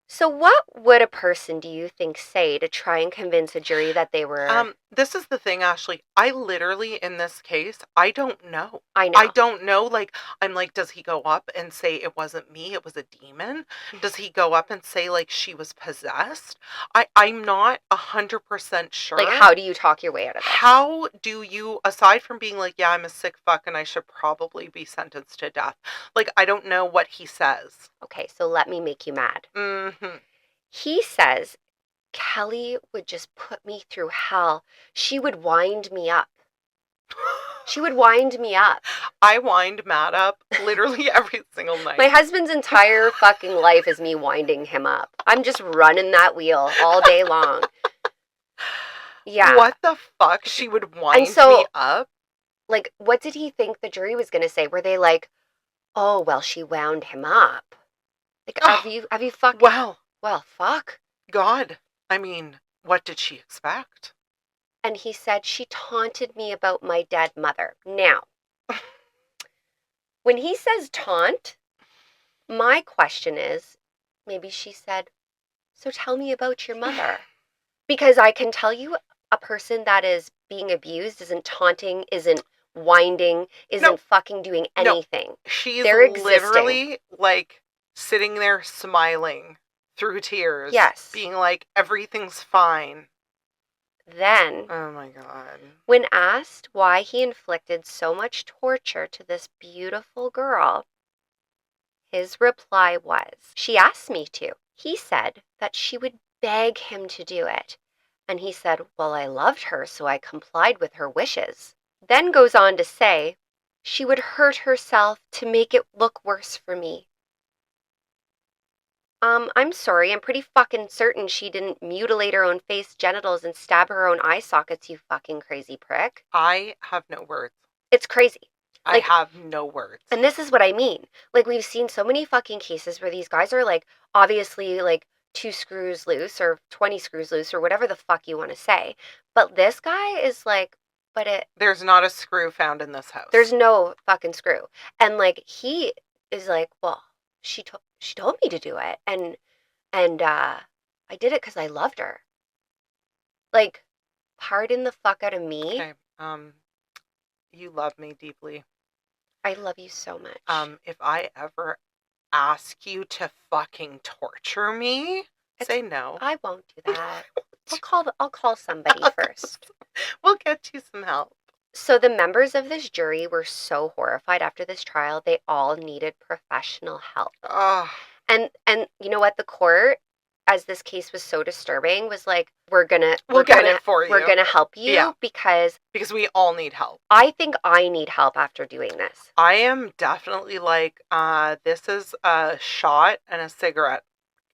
[SPEAKER 2] So, what would a person, do you think, say to try and convince a jury that they were.
[SPEAKER 1] This is the thing, Ashley. I literally, in this case, I don't know.
[SPEAKER 2] I know.
[SPEAKER 1] I don't know. Like, I'm like, does he go up and say it wasn't me, it was a demon? Does he go up and say, like, she was possessed? I'm not 100% sure.
[SPEAKER 2] Like, how do you talk your way out of this?
[SPEAKER 1] How do you, aside from being like, yeah, I'm a sick fuck and I should probably be sentenced to death, like, I don't know what he says.
[SPEAKER 2] Okay, so let me make you mad.
[SPEAKER 1] Mm-hmm.
[SPEAKER 2] He says, Kelly would just put me through hell. She would wind me up. She would wind me up.
[SPEAKER 1] I wind Matt up literally every single night.
[SPEAKER 2] My husband's entire fucking life is me winding him up. I'm just running that wheel all day long. Yeah.
[SPEAKER 1] What the fuck? She would wind me up?
[SPEAKER 2] Like, what did he think the jury was going to say? Were they like, oh, well, she wound him up? Like, have you fucking... Well, fuck.
[SPEAKER 1] God. I mean, what did she expect?
[SPEAKER 2] And he said she taunted me about my dead mother. Now, when he says taunt, my question is, maybe she said, so tell me about your mother. Because I can tell you a person that is being abused isn't taunting, isn't winding, isn't fucking doing anything.
[SPEAKER 1] No. She's
[SPEAKER 2] literally
[SPEAKER 1] like sitting there smiling through tears.
[SPEAKER 2] Yes.
[SPEAKER 1] Being like, everything's fine.
[SPEAKER 2] Then,
[SPEAKER 1] oh my God.
[SPEAKER 2] When asked why he inflicted so much torture to this beautiful girl, his reply was, she asked me to. He said that she would beg him to do it. And he said, well, I loved her, so I complied with her wishes. Then goes on to say, she would hurt herself to make it look worse for me. I'm sorry, I'm pretty fucking certain she didn't mutilate her own face, genitals, and stab her own eye sockets, you fucking crazy prick.
[SPEAKER 1] I have no words.
[SPEAKER 2] It's crazy.
[SPEAKER 1] I have no words.
[SPEAKER 2] And this is what I mean. Like, we've seen so many fucking cases where these guys are, like, obviously, like, 2 screws loose or 20 screws loose or whatever the fuck you want to say. But this guy is like,
[SPEAKER 1] there's not a screw found in this house.
[SPEAKER 2] There's no fucking screw. And, like, he is like, well, she told me to do it. And I did it because I loved her. Like, pardon the fuck out of me.
[SPEAKER 1] Okay. You love me deeply.
[SPEAKER 2] I love you so much.
[SPEAKER 1] If I ever ask you to fucking torture me, say no.
[SPEAKER 2] I won't do that. I'll call somebody first.
[SPEAKER 1] We'll get you some help.
[SPEAKER 2] So the members of this jury were so horrified after this trial, they all needed professional help.
[SPEAKER 1] Oh.
[SPEAKER 2] And you know what? The court, as this case was so disturbing, was like, we're gonna help you because
[SPEAKER 1] we all need help.
[SPEAKER 2] I think I need help after doing this.
[SPEAKER 1] I am definitely like, this is a shot and a cigarette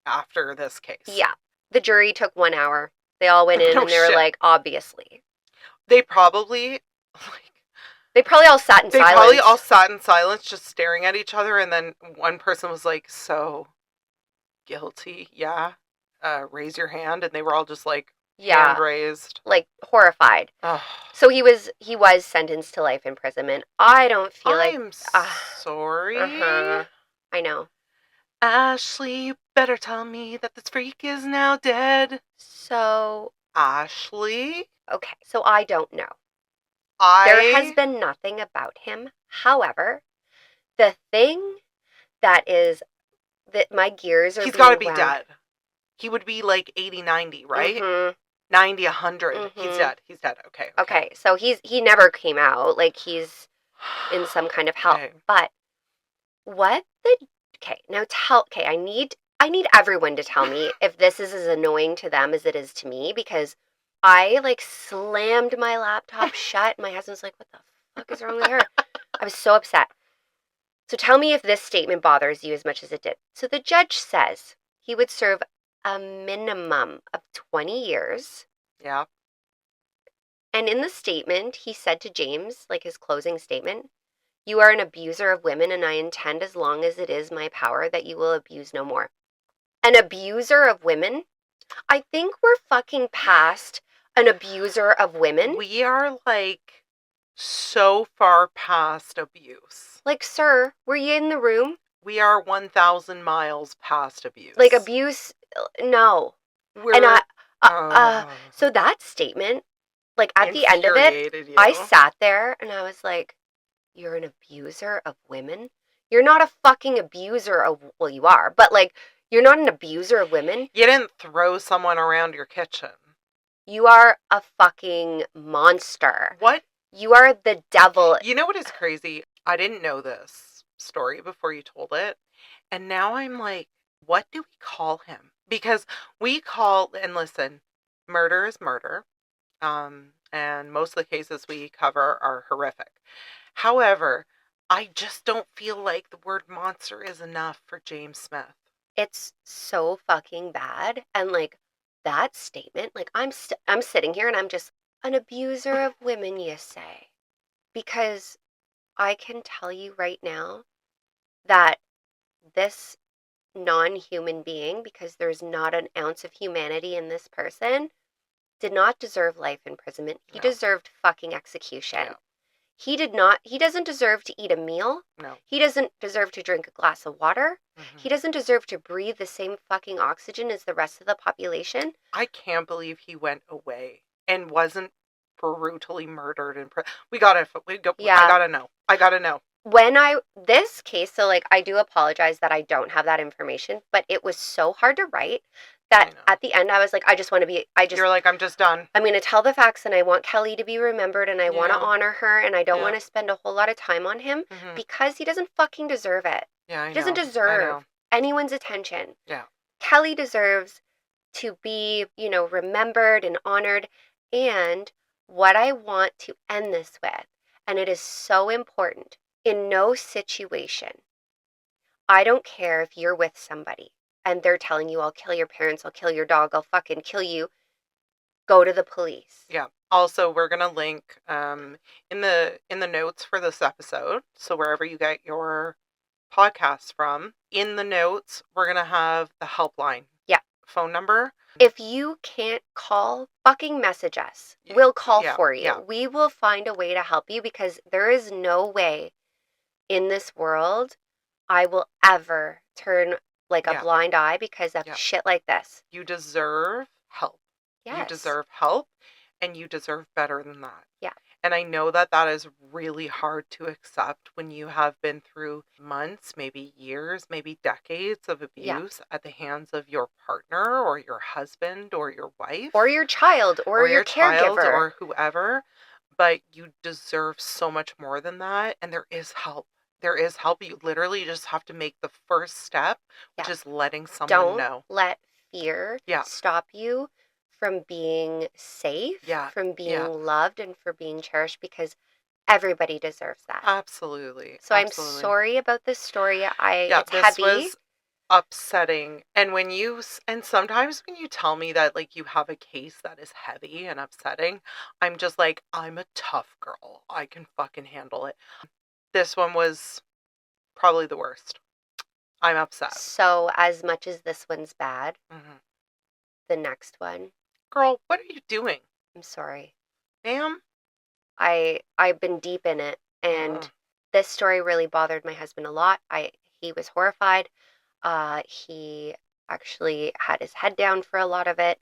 [SPEAKER 1] after this case.
[SPEAKER 2] Yeah. The jury took 1 hour. They all went in and they were like, obviously.
[SPEAKER 1] They probably
[SPEAKER 2] all sat in silence.
[SPEAKER 1] They probably all sat in silence, just staring at each other, and then one person was like, so, guilty, yeah? Raise your hand, and they were all just like, hand raised.
[SPEAKER 2] Like, horrified.
[SPEAKER 1] Ugh.
[SPEAKER 2] So he was sentenced to life imprisonment. I don't feel
[SPEAKER 1] I'm sorry.
[SPEAKER 2] I know.
[SPEAKER 1] Ashley, you better tell me that this freak is now dead.
[SPEAKER 2] So...
[SPEAKER 1] Ashley?
[SPEAKER 2] Okay, so I don't know. There has been nothing about him. However, the thing that my gears are
[SPEAKER 1] He's got to be dead. he would be like 80, 90, right?
[SPEAKER 2] Mm-hmm.
[SPEAKER 1] 90, 100. He's
[SPEAKER 2] Mm-hmm.
[SPEAKER 1] dead. He's dead. Okay, okay.
[SPEAKER 2] Okay, so he never came out. Like, he's in some kind of hell.
[SPEAKER 1] Okay.
[SPEAKER 2] But what the okay, now okay, I need everyone to tell me if this is as annoying to them as it is to me, because I like slammed my laptop shut. My husband's like, "What the fuck is wrong with her?" I was so upset. So tell me if this statement bothers you as much as it did. So the judge says he would serve a minimum of 20 years.
[SPEAKER 1] Yeah.
[SPEAKER 2] And in the statement, he said to James, like his closing statement, "You are an abuser of women, and I intend, as long as it is my power, that you will abuse no more." An abuser of women? I think we're fucking past an abuser of women.
[SPEAKER 1] We are like so far past abuse.
[SPEAKER 2] Like, sir, were you in the room?
[SPEAKER 1] We are 1,000 miles past abuse.
[SPEAKER 2] Like, abuse? No.
[SPEAKER 1] We're,
[SPEAKER 2] And
[SPEAKER 1] uh,
[SPEAKER 2] so that statement, like at the end of it,
[SPEAKER 1] infuriated you.
[SPEAKER 2] I sat there and I was like, "You're an abuser of women? You're not a fucking abuser of, well, you are, but like, you're not an abuser of women.
[SPEAKER 1] You didn't throw someone around your kitchen.
[SPEAKER 2] You are a fucking monster.
[SPEAKER 1] What?
[SPEAKER 2] You are the devil."
[SPEAKER 1] You know what is crazy? I didn't know this story before you told it. And now I'm like, what do we call him? Because we call, and listen, murder is murder. And most of the cases we cover are horrific. However, I just don't feel like the word monster is enough for James Smith.
[SPEAKER 2] It's so fucking bad. And like that statement, like I'm sitting here and I'm just an abuser of women, you say. Because I can tell you right now that this non-human being, because there's not an ounce of humanity in this person, did not deserve life imprisonment. He
[SPEAKER 1] No.
[SPEAKER 2] deserved fucking execution.
[SPEAKER 1] No.
[SPEAKER 2] He doesn't deserve to eat a meal.
[SPEAKER 1] No.
[SPEAKER 2] He doesn't deserve to drink a glass of water.
[SPEAKER 1] Mm-hmm.
[SPEAKER 2] He doesn't deserve to breathe the same fucking oxygen as the rest of the population.
[SPEAKER 1] I can't believe he went away and wasn't brutally murdered in prison. I gotta know. I gotta know.
[SPEAKER 2] This case, so like, I do apologize that I don't have that information, but it was so hard to write that at the end I was like,
[SPEAKER 1] You're like, I'm just done.
[SPEAKER 2] I'm going to tell the facts, and I want Kelly to be remembered, and I want to
[SPEAKER 1] Yeah.
[SPEAKER 2] honor her, and I don't
[SPEAKER 1] Yeah.
[SPEAKER 2] want to spend a whole lot of time on him
[SPEAKER 1] Mm-hmm.
[SPEAKER 2] because he doesn't fucking deserve it.
[SPEAKER 1] Yeah, I know.
[SPEAKER 2] He doesn't
[SPEAKER 1] I
[SPEAKER 2] deserve
[SPEAKER 1] know.
[SPEAKER 2] anyone's attention.
[SPEAKER 1] Yeah.
[SPEAKER 2] Kelly deserves to be, remembered and honored. And what I want to end this with, and it is so important, in no situation, I don't care if you're with somebody and they're telling you, "I'll kill your parents, I'll kill your dog, I'll fucking kill you," go to the police.
[SPEAKER 1] Yeah. Also, we're gonna link in the notes for this episode. So wherever you get your podcasts from, in the notes, we're gonna have the helpline.
[SPEAKER 2] Yeah.
[SPEAKER 1] Phone number.
[SPEAKER 2] If you can't call, fucking message us.
[SPEAKER 1] Yeah.
[SPEAKER 2] We'll call
[SPEAKER 1] Yeah.
[SPEAKER 2] for you.
[SPEAKER 1] Yeah.
[SPEAKER 2] We will find a way to help you, because there is no way in this world I will ever turn like a
[SPEAKER 1] Yeah.
[SPEAKER 2] blind eye because of
[SPEAKER 1] Yeah.
[SPEAKER 2] shit like this.
[SPEAKER 1] You deserve help. You
[SPEAKER 2] Yes.
[SPEAKER 1] deserve help, and you deserve better than that.
[SPEAKER 2] Yeah.
[SPEAKER 1] And I know that that is really hard to accept when you have been through months, maybe years, maybe decades of abuse at the hands of your partner or your husband or your wife.
[SPEAKER 2] Or your child or your
[SPEAKER 1] child
[SPEAKER 2] caregiver.
[SPEAKER 1] or whoever. But you deserve so much more than that. And there is help. There is help. You literally just have to make the first step, which is letting someone
[SPEAKER 2] Don't
[SPEAKER 1] know.
[SPEAKER 2] let fear stop you from being safe, from being loved, and for being cherished, because everybody deserves that.
[SPEAKER 1] Absolutely.
[SPEAKER 2] So I'm sorry about this story. It's
[SPEAKER 1] this
[SPEAKER 2] heavy.
[SPEAKER 1] was upsetting. And sometimes when you tell me that like you have a case that is heavy and upsetting, I'm just like, I'm a tough girl. I can fucking handle it. This one was probably the worst. I'm upset.
[SPEAKER 2] So as much as this one's bad, the next one.
[SPEAKER 1] Girl, what are you doing?
[SPEAKER 2] I'm sorry.
[SPEAKER 1] Ma'am?
[SPEAKER 2] I've been deep in it, and this story really bothered my husband a lot. He was horrified. He actually had his head down for a lot of it.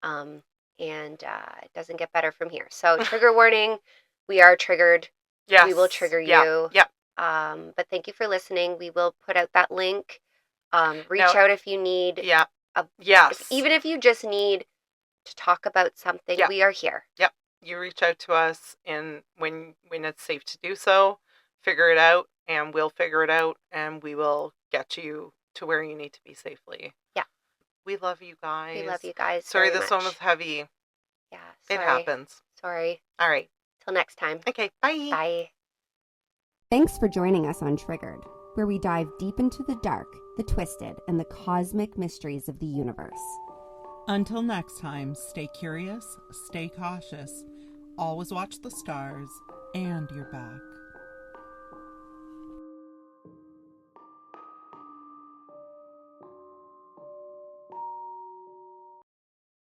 [SPEAKER 2] And it doesn't get better from here. So trigger warning, we are triggered.
[SPEAKER 1] Yes.
[SPEAKER 2] We will trigger you.
[SPEAKER 1] Yeah.
[SPEAKER 2] But thank you for listening. We will put out that link. Reach out if you need
[SPEAKER 1] Yes.
[SPEAKER 2] Even if you just need to talk about something,
[SPEAKER 1] Yeah.
[SPEAKER 2] we are here.
[SPEAKER 1] Yep. You reach out to us, and when it's safe to do so, figure it out, and we'll figure it out, and we will get you to where you need to be safely.
[SPEAKER 2] Yeah.
[SPEAKER 1] We love you guys.
[SPEAKER 2] We love you guys
[SPEAKER 1] Sorry,
[SPEAKER 2] very
[SPEAKER 1] this one was
[SPEAKER 2] much.
[SPEAKER 1] heavy.
[SPEAKER 2] Yeah,
[SPEAKER 1] It
[SPEAKER 2] sorry.
[SPEAKER 1] happens.
[SPEAKER 2] Sorry.
[SPEAKER 1] All right.
[SPEAKER 2] Till next time.
[SPEAKER 1] Okay, bye.
[SPEAKER 2] Bye.
[SPEAKER 3] Thanks for joining us on Triggered, where we dive deep into the dark, the twisted, and the cosmic mysteries of the universe.
[SPEAKER 4] Until next time, stay curious, stay cautious, always watch the stars and your back.